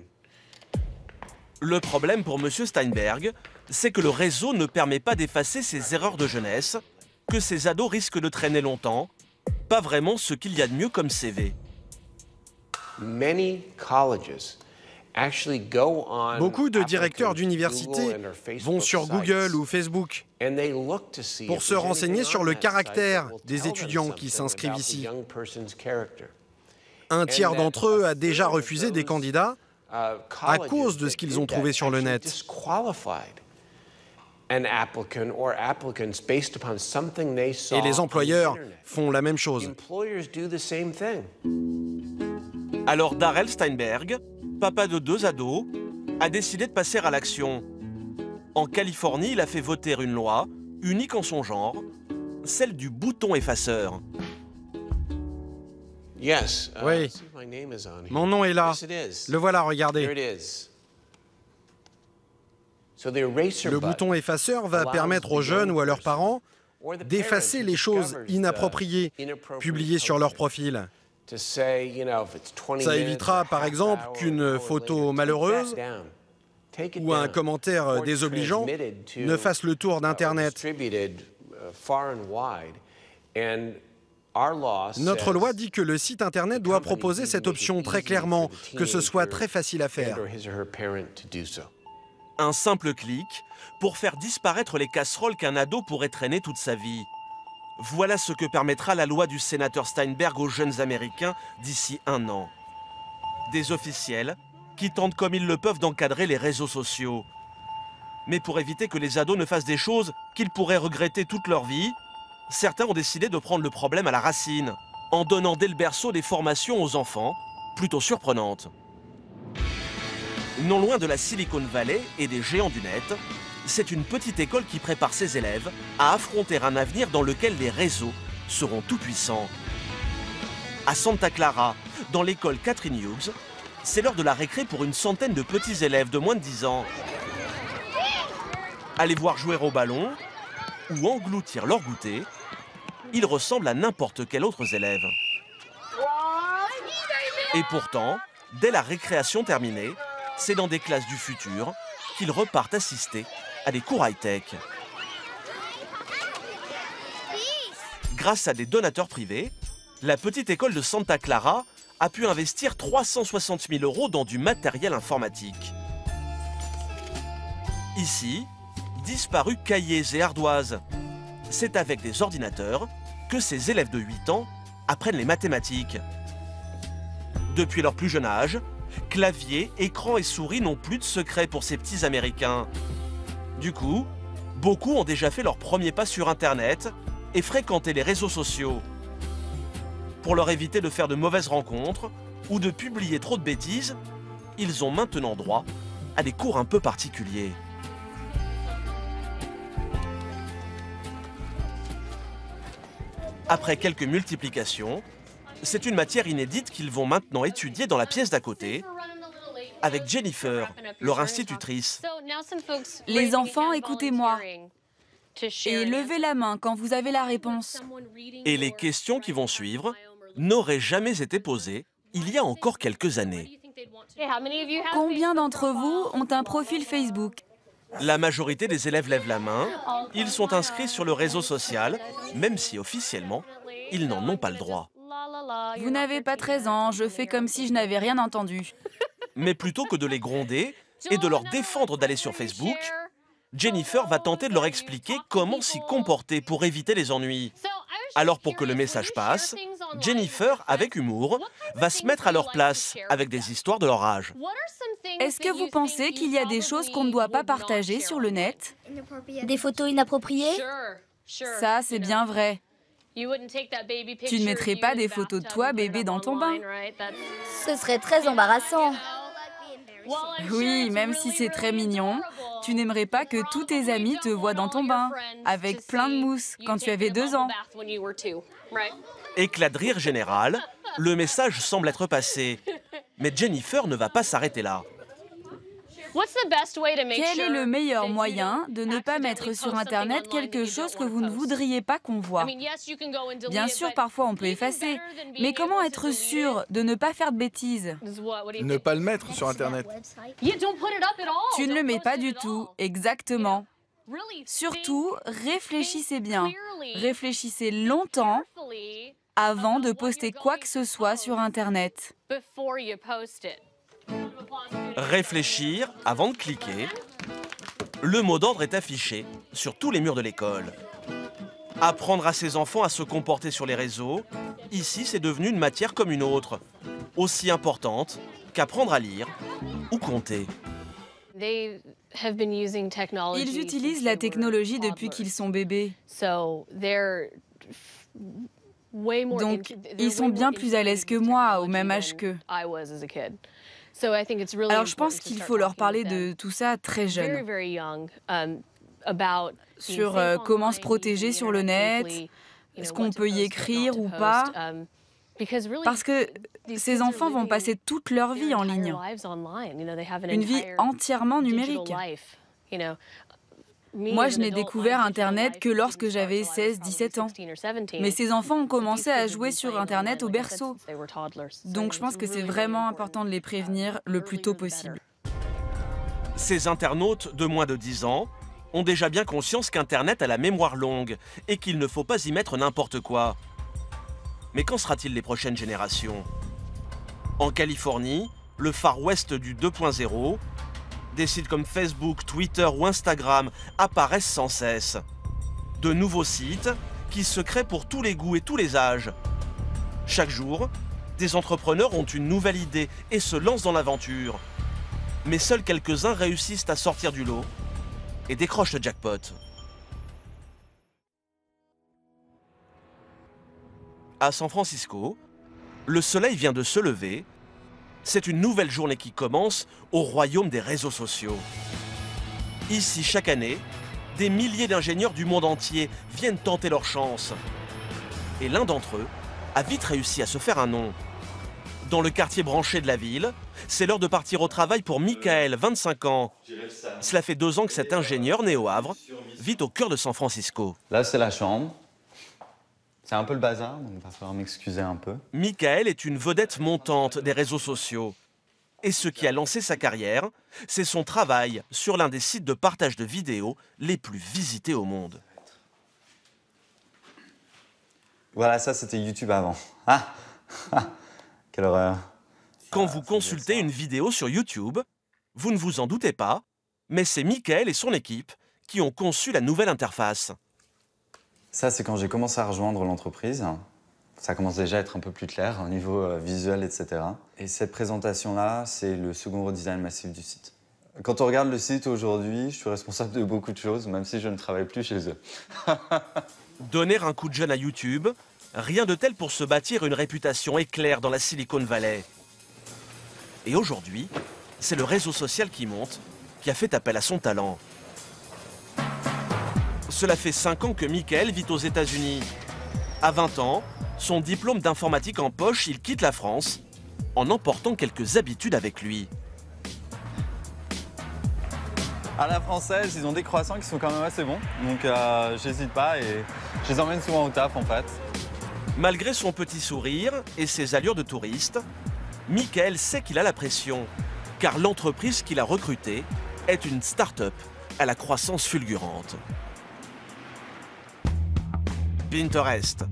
B: Le problème pour M. Steinberg, c'est que le réseau ne permet pas d'effacer ces erreurs de jeunesse, que ces ados risquent de traîner longtemps, pas vraiment ce qu'il y a de mieux comme CV.
M: Beaucoup de directeurs d'université vont sur Google ou Facebook pour se renseigner sur le caractère des étudiants qui s'inscrivent ici. Un tiers d'entre eux a déjà refusé des candidats à cause de ce qu'ils ont trouvé sur le net. Et les employeurs font la même chose.
B: Alors Darrell Steinberg, papa de 2 ados, a décidé de passer à l'action. En Californie, il a fait voter une loi, unique en son genre, celle du bouton effaceur.
M: Oui, mon nom est là. Le voilà, regardez. Le bouton effaceur va permettre aux jeunes ou à leurs parents d'effacer les choses inappropriées publiées sur leur profil. Ça évitera par exemple qu'une photo malheureuse ou un commentaire désobligeant ne fasse le tour d'Internet. Notre loi dit que le site Internet doit proposer cette option très clairement, que ce soit très facile à faire.
B: Un simple clic pour faire disparaître les casseroles qu'un ado pourrait traîner toute sa vie. Voilà ce que permettra la loi du sénateur Steinberg aux jeunes Américains d'ici 1 an. Des officiels qui tentent comme ils le peuvent d'encadrer les réseaux sociaux. Mais pour éviter que les ados ne fassent des choses qu'ils pourraient regretter toute leur vie, certains ont décidé de prendre le problème à la racine, en donnant dès le berceau des formations aux enfants, plutôt surprenantes. Non loin de la Silicon Valley et des géants du net, c'est une petite école qui prépare ses élèves à affronter un avenir dans lequel les réseaux seront tout-puissants. À Santa Clara, dans l'école Catherine Hughes, c'est l'heure de la récré pour une centaine de petits élèves de moins de 10 ans. Aller voir jouer au ballon ou engloutir leur goûter, ils ressemblent à n'importe quel autre élève. Et pourtant, dès la récréation terminée, c'est dans des classes du futur qu'ils repartent assister à des cours high-tech. Grâce à des donateurs privés, la petite école de Santa Clara a pu investir 360 000 € dans du matériel informatique. Ici, disparus cahiers et ardoises. C'est avec des ordinateurs que ces élèves de 8 ans apprennent les mathématiques. Depuis leur plus jeune âge, clavier, écran et souris n'ont plus de secret pour ces petits Américains. Du coup, beaucoup ont déjà fait leur premier pas sur Internet et fréquenté les réseaux sociaux. Pour leur éviter de faire de mauvaises rencontres ou de publier trop de bêtises, ils ont maintenant droit à des cours un peu particuliers. Après quelques multiplications, c'est une matière inédite qu'ils vont maintenant étudier dans la pièce d'à côté, avec Jennifer, leur institutrice.
K: Les enfants, écoutez-moi. Et levez la main quand vous avez la réponse.
B: Et les questions qui vont suivre n'auraient jamais été posées il y a encore quelques années.
K: Combien d'entre vous ont un profil Facebook?
B: La majorité des élèves lèvent la main. Ils sont inscrits sur le réseau social, même si officiellement, ils n'en ont pas le droit.
K: Vous n'avez pas 13 ans, je fais comme si je n'avais rien entendu.
B: Mais plutôt que de les gronder et de leur défendre d'aller sur Facebook, Jennifer va tenter de leur expliquer comment s'y comporter pour éviter les ennuis. Alors pour que le message passe, Jennifer, avec humour, va se mettre à leur place avec des histoires de leur âge.
K: Est-ce que vous pensez qu'il y a des choses qu'on ne doit pas partager sur le net?
A: Des photos inappropriées?
K: Ça, c'est bien vrai. Tu ne mettrais pas des photos de toi, bébé, dans ton bain?
A: Ce serait très embarrassant.
K: Oui, même si c'est très mignon, tu n'aimerais pas que tous tes amis te voient dans ton bain, avec plein de mousse, quand tu avais 2 ans.
B: Éclat de rire général, le message semble être passé. Mais Jennifer ne va pas s'arrêter là.
K: Quel est le meilleur moyen de ne pas mettre sur Internet quelque chose que vous ne voudriez pas qu'on voit? Bien sûr, parfois on peut effacer, mais comment être sûr de ne pas faire de bêtises?
N: Ne pas le mettre sur Internet.
K: Tu ne le mets pas du tout, exactement. Surtout, réfléchissez bien. Réfléchissez longtemps avant de poster quoi que ce soit sur Internet.
B: Réfléchir avant de cliquer. Le mot d'ordre est affiché sur tous les murs de l'école. Apprendre à ses enfants à se comporter sur les réseaux, ici c'est devenu une matière comme une autre, aussi importante qu'apprendre à lire ou compter.
K: Ils utilisent la technologie depuis qu'ils sont bébés. Donc, ils sont bien plus à l'aise que moi, au même âge qu'eux. Alors, je pense qu'il faut leur parler de tout ça très jeune. Sur comment se protéger sur le net, est-ce qu'on peut y écrire ou pas. Parce que ces enfants vont passer toute leur vie en ligne. Une vie entièrement numérique. Moi, je n'ai découvert Internet que lorsque j'avais 16-17 ans. Mais ces enfants ont commencé à jouer sur Internet au berceau. Donc je pense que c'est vraiment important de les prévenir le plus tôt possible.
B: Ces internautes de moins de 10 ans ont déjà bien conscience qu'Internet a la mémoire longue et qu'il ne faut pas y mettre n'importe quoi. Mais qu'en sera-t-il des prochaines générations? En Californie, le Far West du 2.0, des sites comme Facebook, Twitter ou Instagram apparaissent sans cesse. De nouveaux sites qui se créent pour tous les goûts et tous les âges. Chaque jour, des entrepreneurs ont une nouvelle idée et se lancent dans l'aventure. Mais seuls quelques-uns réussissent à sortir du lot et décrochent le jackpot. À San Francisco, le soleil vient de se lever. C'est une nouvelle journée qui commence au royaume des réseaux sociaux. Ici, chaque année, des milliers d'ingénieurs du monde entier viennent tenter leur chance. Et l'un d'entre eux a vite réussi à se faire un nom. Dans le quartier branché de la ville, c'est l'heure de partir au travail pour Michael, 25 ans. Cela fait 2 ans que cet ingénieur né au Havre vit au cœur de San Francisco.
C: Là, c'est la chambre. C'est un peu le bazar, donc il va falloir m'excuser un peu.
B: Michael est une vedette montante des réseaux sociaux. Et ce qui a lancé sa carrière, c'est son travail sur l'un des sites de partage de vidéos les plus visités au monde.
C: Voilà, ça c'était YouTube avant. Ah, quelle horreur.
B: Quand vous consultez une vidéo sur YouTube, vous ne vous en doutez pas, mais c'est Michael et son équipe qui ont conçu la nouvelle interface.
C: Ça, c'est quand j'ai commencé à rejoindre l'entreprise. Ça commence déjà à être un peu plus clair au niveau visuel, etc. Et cette présentation-là, c'est le second redesign massif du site. Quand on regarde le site aujourd'hui, je suis responsable de beaucoup de choses, même si je ne travaille plus chez eux.
B: Donner un coup de jeune à YouTube, rien de tel pour se bâtir une réputation éclair dans la Silicon Valley. Et aujourd'hui, c'est le réseau social qui monte, qui a fait appel à son talent. Cela fait 5 ans que Michael vit aux États-Unis. À 20 ans, son diplôme d'informatique en poche, il quitte la France en emportant quelques habitudes avec lui.
C: À la française, ils ont des croissants qui sont quand même assez bons. Donc j'hésite pas et je les emmène souvent au taf en fait.
B: Malgré son petit sourire et ses allures de touriste, Michael sait qu'il a la pression, car l'entreprise qu'il a recrutée est une start-up à la croissance fulgurante. Pinterest.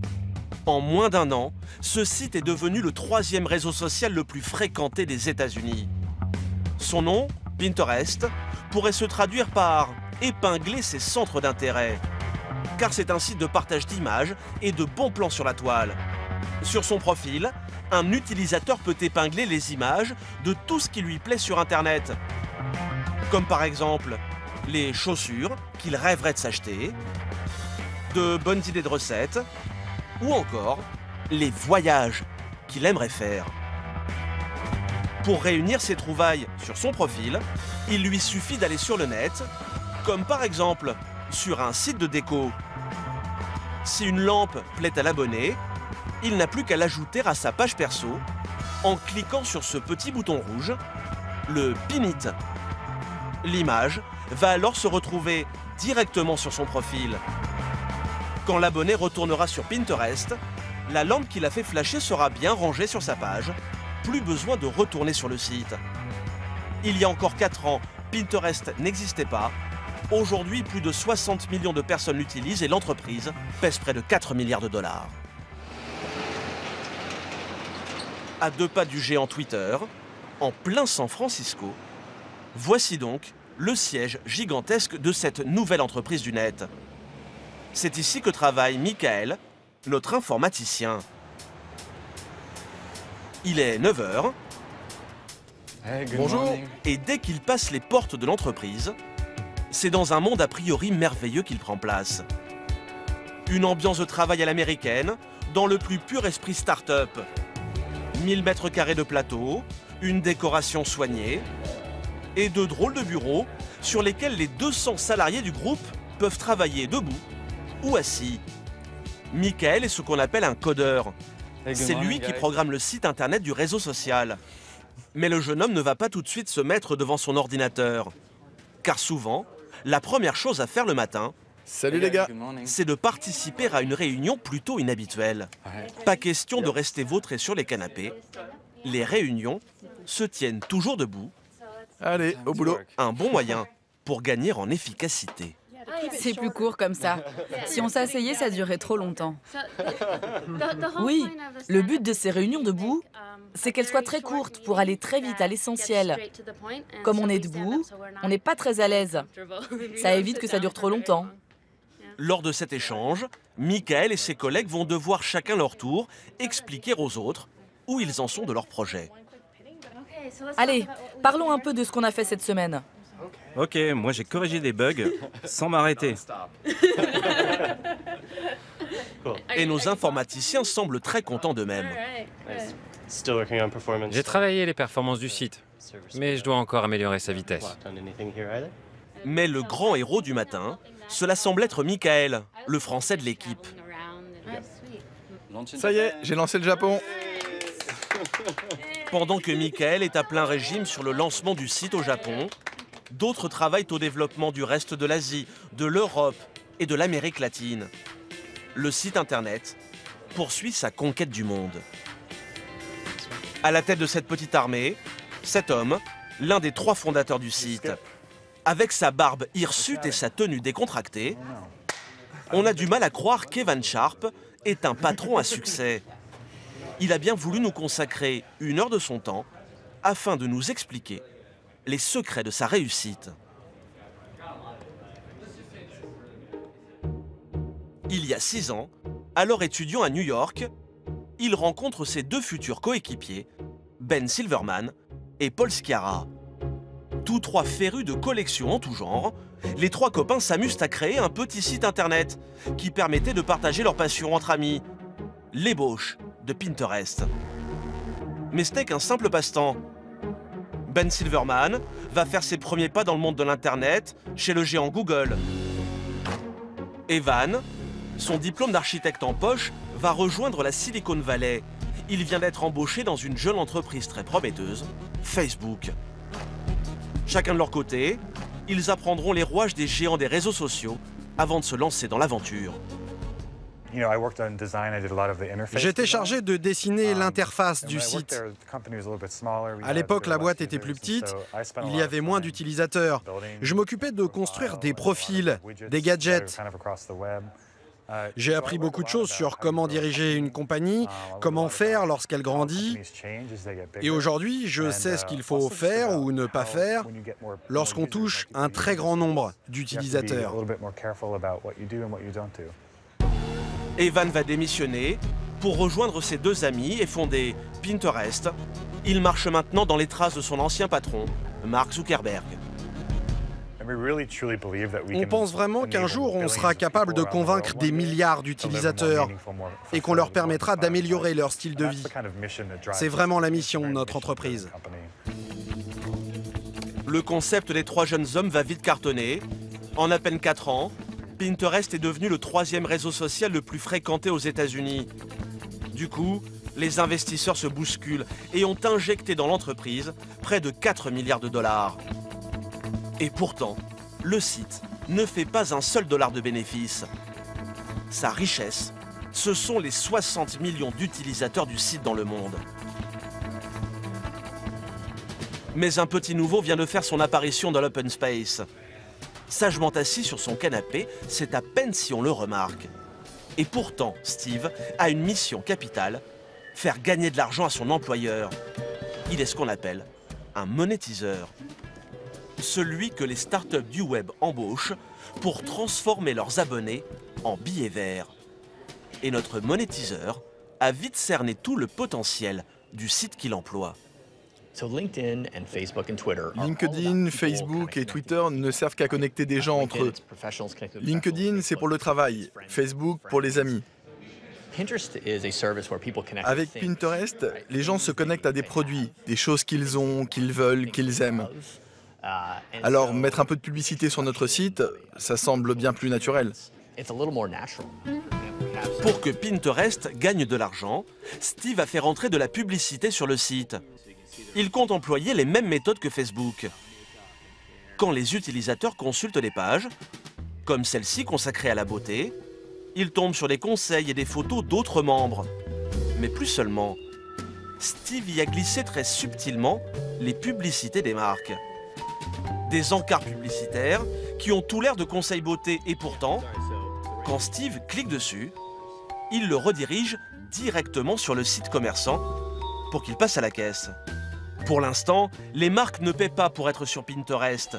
B: En moins d'1 an, ce site est devenu le 3e réseau social le plus fréquenté des États-Unis. Son nom, Pinterest, pourrait se traduire par « épingler ses centres d'intérêt », car c'est un site de partage d'images et de bons plans sur la toile. Sur son profil, un utilisateur peut épingler les images de tout ce qui lui plaît sur Internet. Comme par exemple, les chaussures qu'il rêverait de s'acheter, de bonnes idées de recettes, ou encore les voyages qu'il aimerait faire. Pour réunir ses trouvailles sur son profil, il lui suffit d'aller sur le net, comme par exemple sur un site de déco. Si une lampe plaît à l'abonné, il n'a plus qu'à l'ajouter à sa page perso en cliquant sur ce petit bouton rouge, le Pin It. L'image va alors se retrouver directement sur son profil. Quand l'abonné retournera sur Pinterest, la lampe qu'il a fait flasher sera bien rangée sur sa page. Plus besoin de retourner sur le site. Il y a encore 4 ans, Pinterest n'existait pas. Aujourd'hui, plus de 60 millions de personnes l'utilisent et l'entreprise pèse près de 4 milliards de dollars. À 2 pas du géant Twitter, en plein San Francisco, voici donc le siège gigantesque de cette nouvelle entreprise du net. C'est ici que travaille Michael, notre informaticien. Il est 9 h.
C: Hey,
N: bonjour.
B: Et dès qu'il passe les portes de l'entreprise, c'est dans un monde a priori merveilleux qu'il prend place. Une ambiance de travail à l'américaine, dans le plus pur esprit start-up. 1000 mètres carrés de plateau, une décoration soignée et de drôles de bureaux sur lesquels les 200 salariés du groupe peuvent travailler debout ou assis. Michael est ce qu'on appelle un codeur. C'est lui qui programme le site internet du réseau social. Mais le jeune homme ne va pas tout de suite se mettre devant son ordinateur. Car souvent, la première chose à faire le matin,
N: salut les gars,
B: c'est de participer à une réunion plutôt inhabituelle. Pas question de rester vautré sur les canapés. Les réunions se tiennent toujours debout.
N: Allez, au boulot.
B: Un bon moyen pour gagner en efficacité.
K: C'est plus court comme ça. Si on s'asseyait, ça durait trop longtemps. Oui, le but de ces réunions debout, c'est qu'elles soient très courtes pour aller très vite à l'essentiel. Comme on est debout, on n'est pas très à l'aise. Ça évite que ça dure trop longtemps.
B: Lors de cet échange, Michael et ses collègues vont devoir chacun leur tour expliquer aux autres où ils en sont de leur projet.
K: Allez, parlons un peu de ce qu'on a fait cette semaine.
O: Ok, moi j'ai corrigé des bugs sans m'arrêter.
B: Et nos informaticiens semblent très contents d'eux-mêmes.
H: J'ai travaillé les performances du site, mais je dois encore améliorer sa vitesse.
B: Mais le grand héros du matin, cela semble être Michael, le français de l'équipe.
N: Ça y est, j'ai lancé le Japon.
B: Pendant que Michael est à plein régime sur le lancement du site au Japon, d'autres travaillent au développement du reste de l'Asie, de l'Europe et de l'Amérique latine. Le site internet poursuit sa conquête du monde. À la tête de cette petite armée, cet homme, l'un des 3 fondateurs du site. Avec sa barbe hirsute et sa tenue décontractée, on a du mal à croire qu'Evan Sharp est un patron à succès. Il a bien voulu nous consacrer 1 heure de son temps afin de nous expliquer les secrets de sa réussite. Il y a 6 ans, alors étudiant à New York, il rencontre ses 2 futurs coéquipiers, Ben Silverman et Paul Sciarra. Tous 3 férus de collections en tout genre, les 3 copains s'amusent à créer un petit site internet qui permettait de partager leur passion entre amis, l'ébauche de Pinterest. Mais ce n'est qu'un simple passe-temps. Ben Silverman va faire ses premiers pas dans le monde de l'internet chez le géant Google. Evan, son diplôme d'architecte en poche, va rejoindre la Silicon Valley. Il vient d'être embauché dans une jeune entreprise très prometteuse, Facebook. Chacun de leur côté, ils apprendront les rouages des géants des réseaux sociaux avant de se lancer dans l'aventure.
M: J'étais chargé de dessiner l'interface du site. À l'époque, la boîte était plus petite, il y avait moins d'utilisateurs. Je m'occupais de construire des profils, des gadgets. J'ai appris beaucoup de choses sur comment diriger une compagnie, comment faire lorsqu'elle grandit. Et aujourd'hui, je sais ce qu'il faut faire ou ne pas faire lorsqu'on touche un très grand nombre d'utilisateurs.
B: Evan va démissionner pour rejoindre ses deux amis et fonder Pinterest. Il marche maintenant dans les traces de son ancien patron, Mark Zuckerberg.
M: On pense vraiment qu'un jour, on sera capable de convaincre des milliards d'utilisateurs et qu'on leur permettra d'améliorer leur style de vie. C'est vraiment la mission de notre entreprise.
B: Le concept des 3 jeunes hommes va vite cartonner. En à peine 4 ans, Pinterest est devenu le 3e réseau social le plus fréquenté aux États-Unis. Du coup, les investisseurs se bousculent et ont injecté dans l'entreprise près de 4 milliards de dollars. Et pourtant, le site ne fait pas un seul dollar de bénéfice. Sa richesse, ce sont les 60 millions d'utilisateurs du site dans le monde. Mais un petit nouveau vient de faire son apparition dans l'open space. Sagement assis sur son canapé, c'est à peine si on le remarque. Et pourtant, Steve a une mission capitale, faire gagner de l'argent à son employeur. Il est ce qu'on appelle un monétiseur. Celui que les startups du web embauchent pour transformer leurs abonnés en billets verts. Et notre monétiseur a vite cerné tout le potentiel du site qu'il emploie.
N: LinkedIn, Facebook et Twitter ne servent qu'à connecter des gens entre eux. LinkedIn, c'est pour le travail, Facebook pour les amis. Avec Pinterest, les gens se connectent à des produits, des choses qu'ils ont, qu'ils veulent, qu'ils aiment. Alors, mettre un peu de publicité sur notre site, ça semble bien plus naturel.
B: Pour que Pinterest gagne de l'argent, Steve a fait rentrer de la publicité sur le site. Il compte employer les mêmes méthodes que Facebook. Quand les utilisateurs consultent les pages, comme celle-ci consacrée à la beauté, ils tombent sur des conseils et des photos d'autres membres. Mais plus seulement. Steve y a glissé très subtilement les publicités des marques. Des encarts publicitaires qui ont tout l'air de conseils beauté et pourtant, quand Steve clique dessus, il le redirige directement sur le site commerçant pour qu'il passe à la caisse. Pour l'instant, les marques ne paient pas pour être sur Pinterest.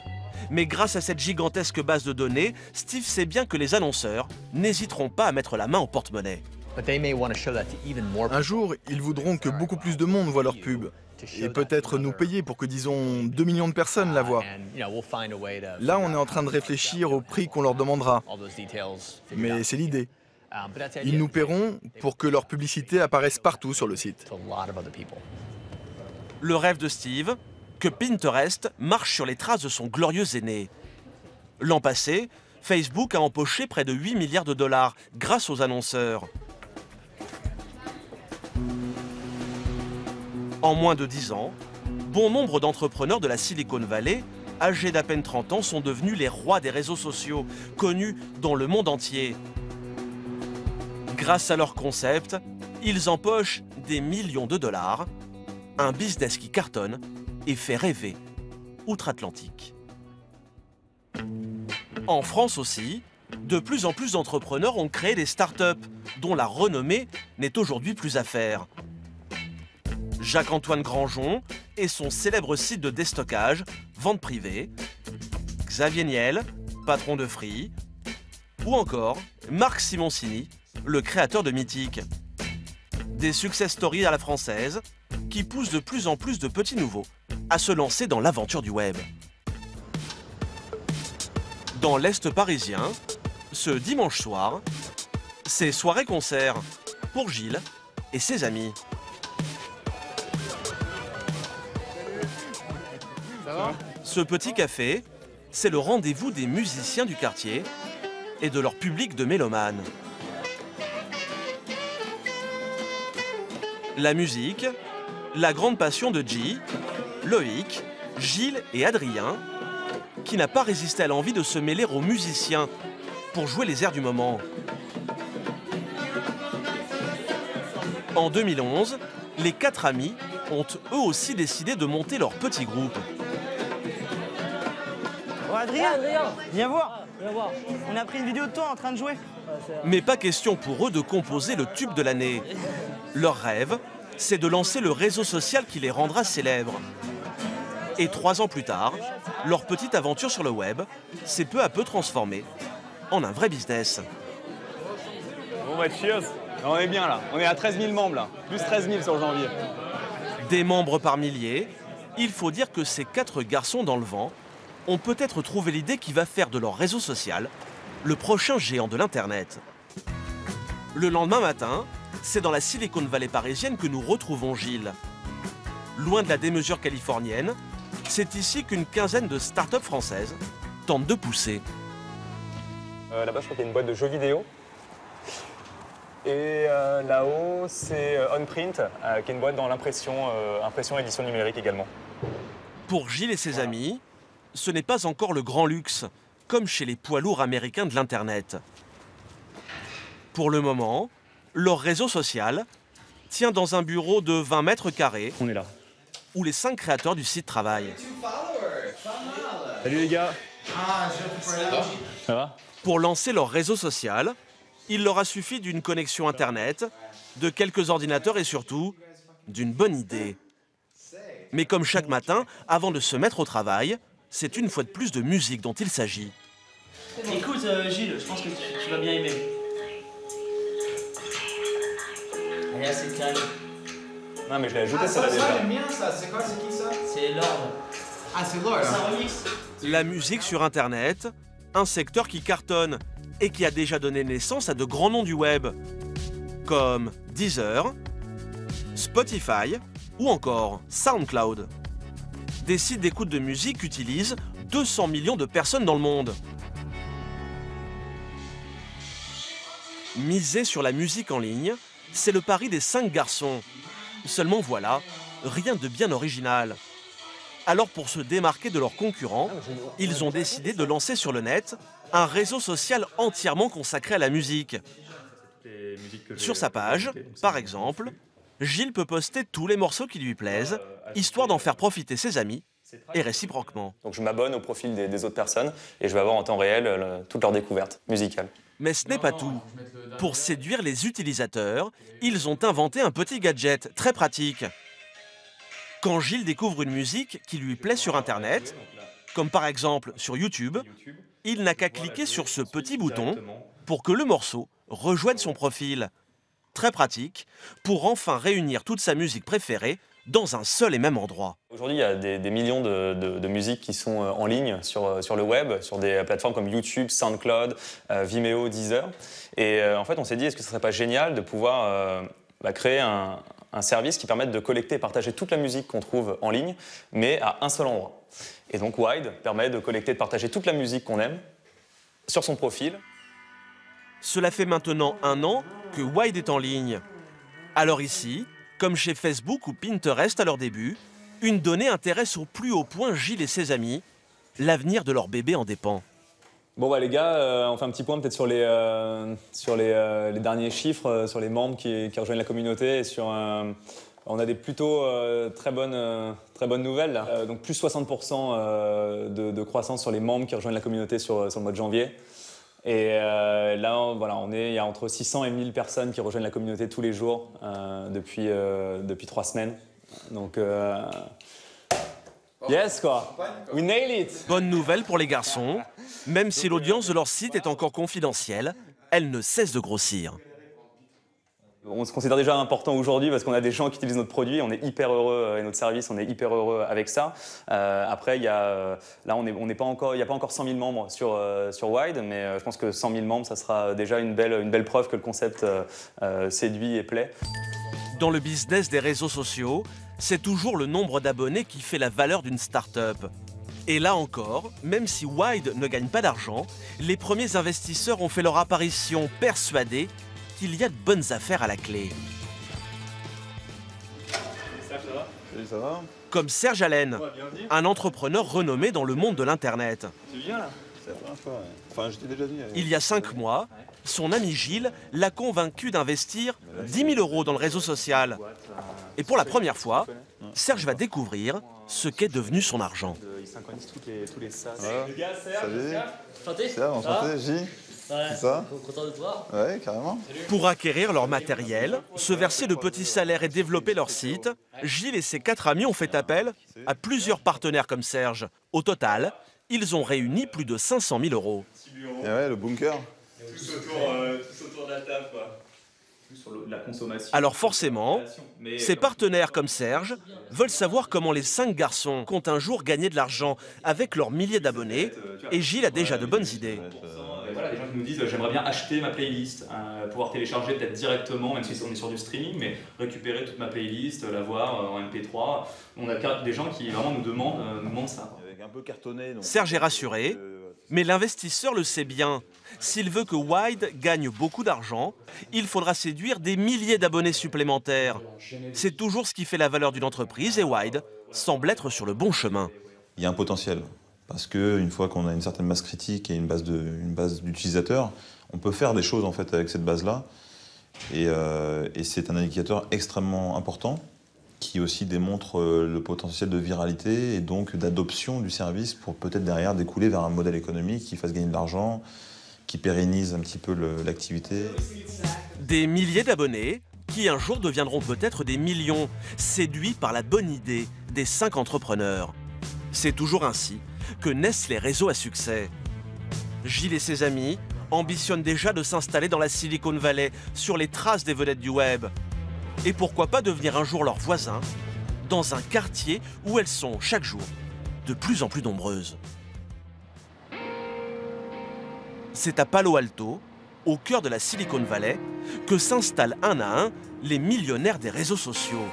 B: Mais grâce à cette gigantesque base de données, Steve sait bien que les annonceurs n'hésiteront pas à mettre la main au porte-monnaie.
N: Un jour, ils voudront que beaucoup plus de monde voit leur pub. Et peut-être nous payer pour que, disons, 2 millions de personnes la voient. Là, on est en train de réfléchir au prix qu'on leur demandera. Mais c'est l'idée. Ils nous paieront pour que leur publicité apparaisse partout sur le site.
B: Le rêve de Steve, que Pinterest marche sur les traces de son glorieux aîné. L'an passé, Facebook a empoché près de 8 milliards de dollars grâce aux annonceurs. En moins de 10 ans, bon nombre d'entrepreneurs de la Silicon Valley, âgés d'à peine 30 ans, sont devenus les rois des réseaux sociaux, connus dans le monde entier. Grâce à leur concept, ils empochent des millions de dollars, un business qui cartonne et fait rêver outre-Atlantique. En France aussi, de plus en plus d'entrepreneurs ont créé des startups dont la renommée n'est aujourd'hui plus à faire. Jacques-Antoine Granjon et son célèbre site de déstockage, vente privée, Xavier Niel, patron de Free, ou encore Marc Simoncini, le créateur de Mythique. Des success stories à la française qui poussent de plus en plus de petits nouveaux à se lancer dans l'aventure du web. Dans l'Est parisien, ce dimanche soir, c'est soirée-concert pour Gilles et ses amis. Ce petit café, c'est le rendez-vous des musiciens du quartier et de leur public de mélomanes. La musique, la grande passion de G, Loïc, Gilles et Adrien, qui n'a pas résisté à l'envie de se mêler aux musiciens pour jouer les airs du moment. En 2011, les 4 amis ont eux aussi décidé de monter leur petit groupe.
I: Oh Adrien, viens voir. On a pris une vidéo de toi en train de jouer.
B: Mais pas question pour eux de composer le tube de l'année. Leur rêve, c'est de lancer le réseau social qui les rendra célèbres. Et 3 ans plus tard, leur petite aventure sur le web s'est peu à peu transformée en un vrai business.
J: Bon bah cheers. On est bien là, on est à 13 000 membres là, plus 13 000 sur janvier.
B: Des membres par milliers, il faut dire que ces 4 garçons dans le vent ont peut-être trouvé l'idée qui va faire de leur réseau social le prochain géant de l'Internet. Le lendemain matin, c'est dans la Silicon Valley parisienne que nous retrouvons Gilles. Loin de la démesure californienne, c'est ici qu'une quinzaine de start-up françaises tentent de pousser.
J: Là-bas, je crois qu'il y a une boîte de jeux vidéo. Et là-haut, c'est OnPrint, qui est une boîte dans l'impression, impression et édition numérique également.
B: Pour Gilles et ses amis, ce n'est pas encore le grand luxe, comme chez les poids lourds américains de l'Internet. Pour le moment, leur réseau social tient dans un bureau de 20 mètres carrés.
J: On est là.
B: Où les 5 créateurs du site travaillent.
J: Salut les gars. Ça va?
B: Pour lancer leur réseau social, il leur a suffi d'une connexion Internet, de quelques ordinateurs et surtout d'une bonne idée. Mais comme chaque matin, avant de se mettre au travail, c'est une fois de plus de musique dont il s'agit.
I: Écoute Gilles, je pense que tu vas bien aimer. Allez, c'est calme.
J: Non mais je l'ai ajouté ça là déjà.
I: C'est le mien ça, c'est quoi, c'est qui ça? C'est Lord. Ah c'est Lord. C'est un remix.
B: La musique sur Internet, un secteur qui cartonne et qui a déjà donné naissance à de grands noms du web, comme Deezer, Spotify ou encore SoundCloud. Des sites d'écoute de musique utilisent 200 millions de personnes dans le monde. Miser sur la musique en ligne, c'est le pari des 5 garçons. Seulement voilà, rien de bien original. Alors pour se démarquer de leurs concurrents, ils ont décidé de lancer sur le net un réseau social entièrement consacré à la musique. Sur sa page, par exemple, Gilles peut poster tous les morceaux qui lui plaisent, histoire d'en faire profiter ses amis, et réciproquement.
J: Donc je m'abonne au profil des autres personnes et je vais avoir en temps réel toutes leurs découvertes musicales.
B: Mais ce n'est pas tout. Pour séduire les utilisateurs, ils ont inventé un petit gadget très pratique. Quand Gilles découvre une musique qui lui plaît sur Internet, comme par exemple sur YouTube, il n'a qu'à cliquer sur ce petit bouton pour que le morceau rejoigne son profil. Très pratique pour enfin réunir toute sa musique préférée dans un seul et même endroit.
J: Aujourd'hui, il y a des millions de musiques qui sont en ligne sur le web, sur des plateformes comme YouTube, SoundCloud, Vimeo, Deezer. Et en fait, on s'est dit, est-ce que ce serait pas génial de pouvoir créer un service qui permette de collecter et partager toute la musique qu'on trouve en ligne, mais à un seul endroit. Et donc Wide permet de collecter et de partager toute la musique qu'on aime sur son profil.
B: Cela fait maintenant 1 an que Wide est en ligne. Alors ici, comme chez Facebook ou Pinterest à leur début, une donnée intéresse au plus haut point Gilles et ses amis. L'avenir de leur bébé en dépend.
J: Bon bah les gars, on fait un petit point peut-être sur les derniers chiffres, sur les membres qui rejoignent la communauté. Et on a des plutôt très bonnes nouvelles là. Donc plus 60% de croissance sur les membres qui rejoignent la communauté sur le mois de janvier. Et là, voilà, il y a entre 600 et 1000 personnes qui rejoignent la communauté tous les jours depuis 3 semaines. Donc, yes quoi, we nail it.
B: Bonne nouvelle pour les garçons, même si l'audience de leur site est encore confidentielle, elle ne cesse de grossir.
J: On se considère déjà important aujourd'hui parce qu'on a des gens qui utilisent notre produit, on est hyper heureux et notre service, on est hyper heureux avec ça. Après, là, il n'y a pas encore 100 000 membres sur Wide, mais je pense que 100 000 membres, ça sera déjà une belle preuve que le concept séduit et plaît.
B: Dans le business des réseaux sociaux, c'est toujours le nombre d'abonnés qui fait la valeur d'une start-up. Et là encore, même si Wide ne gagne pas d'argent, les premiers investisseurs ont fait leur apparition persuadés qu'il y a de bonnes affaires à la clé.
J: Ça va ?
C: Salut, ça va ?
B: Comme Serge Allen, un entrepreneur renommé dans le monde de l'Internet.
J: Tu viens là?
C: C'est la première fois, ouais. Enfin, je t'ai déjà dit.
B: Il y a 5 mois, son ami Gilles l'a convaincu d'investir 10 000 € dans le réseau social. Et pour la première fois, Serge va découvrir ce qu'est devenu son argent.
J: Il synchronise tous les sas.
C: Voilà.
J: Les gars,
C: Salut.
J: Santé.
C: Serge, enchanté, J. C'est ça?
J: Content de te voir.
C: Ouais, carrément.
B: Pour acquérir leur matériel, se verser de petits salaires et développer leur site, Gilles et ses 4 amis ont fait appel à plusieurs partenaires comme Serge. Au total, ils ont réuni plus de 500 000 €.
C: Et ouais, le bunker.
J: Tous autour de la table, quoi. Sur la consommation.
B: Alors forcément, ces partenaires comme Serge veulent savoir comment les 5 garçons comptent un jour gagner de l'argent avec leurs milliers d'abonnés, et Gilles a déjà de bonnes idées.
J: Voilà, les gens qui nous disent j'aimerais bien acheter ma playlist, pouvoir télécharger peut-être directement, même si on est sur du streaming, mais récupérer toute ma playlist, l'avoir en MP3. On a des gens qui vraiment nous demandent ça.
C: Avec un peu cartonné. Donc...
B: Serge est rassuré, mais l'investisseur le sait bien. S'il veut que Wide gagne beaucoup d'argent, il faudra séduire des milliers d'abonnés supplémentaires. C'est toujours ce qui fait la valeur d'une entreprise et Wide semble être sur le bon chemin.
C: Il y a un potentiel. Parce qu'une fois qu'on a une certaine masse critique et une base d'utilisateurs, on peut faire des choses en fait avec cette base-là. Et c'est un indicateur extrêmement important qui aussi démontre le potentiel de viralité et donc d'adoption du service pour peut-être derrière découler vers un modèle économique qui fasse gagner de l'argent, qui pérennise un petit peu l'activité.
B: Des milliers d'abonnés qui un jour deviendront peut-être des millions, séduits par la bonne idée des 5 entrepreneurs. C'est toujours ainsi que naissent les réseaux à succès. Gilles et ses amis ambitionnent déjà de s'installer dans la Silicon Valley, sur les traces des vedettes du web. Et pourquoi pas devenir un jour leurs voisins, dans un quartier où elles sont chaque jour de plus en plus nombreuses. C'est à Palo Alto, au cœur de la Silicon Valley, que s'installent un à un les millionnaires des réseaux sociaux.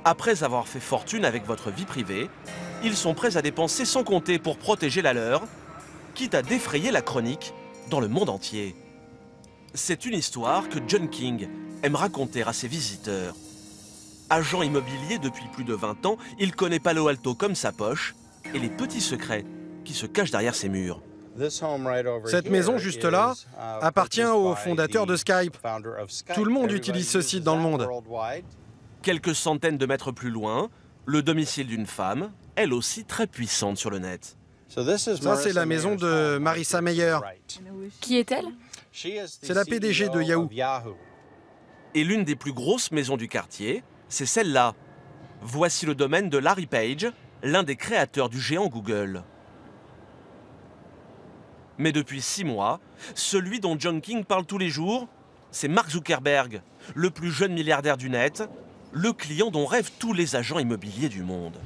B: Après avoir fait fortune avec votre vie privée, ils sont prêts à dépenser sans compter pour protéger la leur, quitte à défrayer la chronique dans le monde entier. C'est une histoire que John King aime raconter à ses visiteurs. Agent immobilier depuis plus de 20 ans, il connaît Palo Alto comme sa poche et les petits secrets qui se cachent derrière ses murs.
M: Cette maison juste là appartient au fondateur de Skype. Tout le monde utilise ce site dans le monde.
B: Quelques centaines de mètres plus loin, le domicile d'une femme, elle aussi très puissante sur le net.
M: Ça, c'est la maison de Marissa Mayer.
K: Qui est-elle?
M: C'est la PDG de Yahoo.
B: Et l'une des plus grosses maisons du quartier, c'est celle-là. Voici le domaine de Larry Page, l'un des créateurs du géant Google. Mais depuis 6 mois, celui dont John King parle tous les jours, c'est Mark Zuckerberg, le plus jeune milliardaire du net, le client dont rêvent tous les agents immobiliers du monde.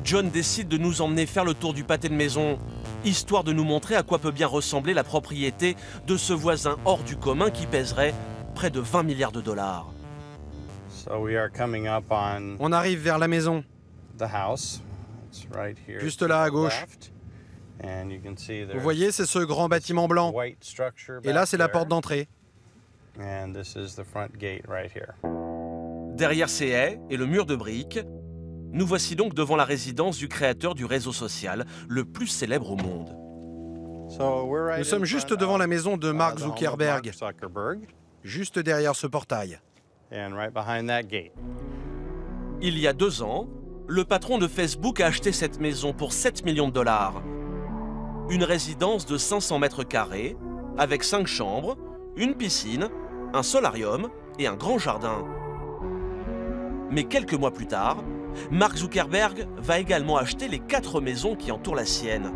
B: John décide de nous emmener faire le tour du pâté de maison, histoire de nous montrer à quoi peut bien ressembler la propriété de ce voisin hors du commun qui pèserait près de 20 milliards de dollars.
M: On arrive vers la maison. Juste là à gauche. Vous voyez, c'est ce grand bâtiment blanc. Et là, c'est la porte d'entrée.
B: Derrière ces haies et le mur de briques, nous voici donc devant la résidence du créateur du réseau social le plus célèbre au monde.
M: Nous sommes juste devant la maison de Mark Zuckerberg, juste derrière ce portail.
B: Il y a 2 ans, le patron de Facebook a acheté cette maison pour 7 millions de dollars. Une résidence de 500 mètres carrés, avec 5 chambres, une piscine, un solarium et un grand jardin. Mais quelques mois plus tard, Mark Zuckerberg va également acheter les 4 maisons qui entourent la sienne.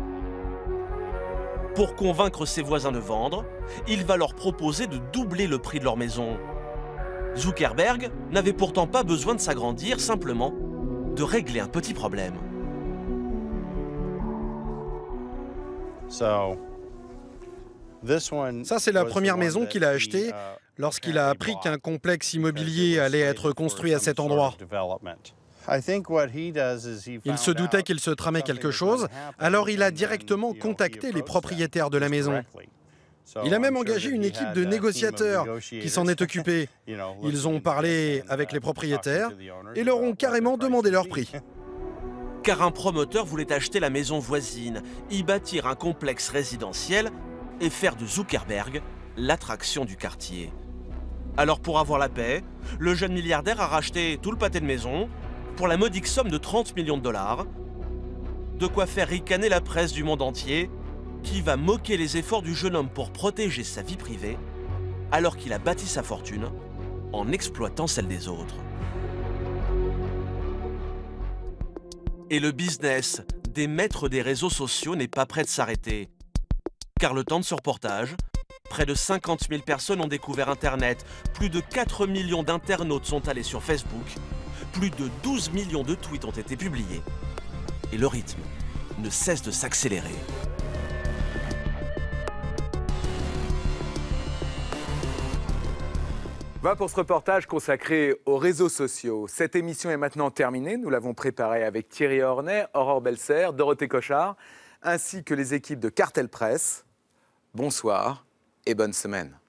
B: Pour convaincre ses voisins de vendre, il va leur proposer de doubler le prix de leur maison. Zuckerberg n'avait pourtant pas besoin de s'agrandir, simplement de régler un petit problème.
M: Ça, c'est la première maison qu'il a achetée lorsqu'il a appris qu'un complexe immobilier allait être construit à cet endroit. Il se doutait qu'il se tramait quelque chose, alors il a directement contacté les propriétaires de la maison. Il a même engagé une équipe de négociateurs qui s'en est occupée. Ils ont parlé avec les propriétaires et leur ont carrément demandé leur prix.
B: Car un promoteur voulait acheter la maison voisine, y bâtir un complexe résidentiel et faire de Zuckerberg l'attraction du quartier. Alors pour avoir la paix, le jeune milliardaire a racheté tout le pâté de maison pour la modique somme de 30 millions de dollars. De quoi faire ricaner la presse du monde entier, qui va moquer les efforts du jeune homme pour protéger sa vie privée, alors qu'il a bâti sa fortune en exploitant celle des autres. Et le business des maîtres des réseaux sociaux n'est pas prêt de s'arrêter. Car le temps de ce reportage, près de 50 000 personnes ont découvert Internet, plus de 4 millions d'internautes sont allés sur Facebook, plus de 12 millions de tweets ont été publiés. Et le rythme ne cesse de s'accélérer.
D: Voilà pour ce reportage consacré aux réseaux sociaux. Cette émission est maintenant terminée. Nous l'avons préparée avec Thierry Hornet, Aurore Belser, Dorothée Cochard, ainsi que les équipes de Cartel Presse. Bonsoir et bonne semaine.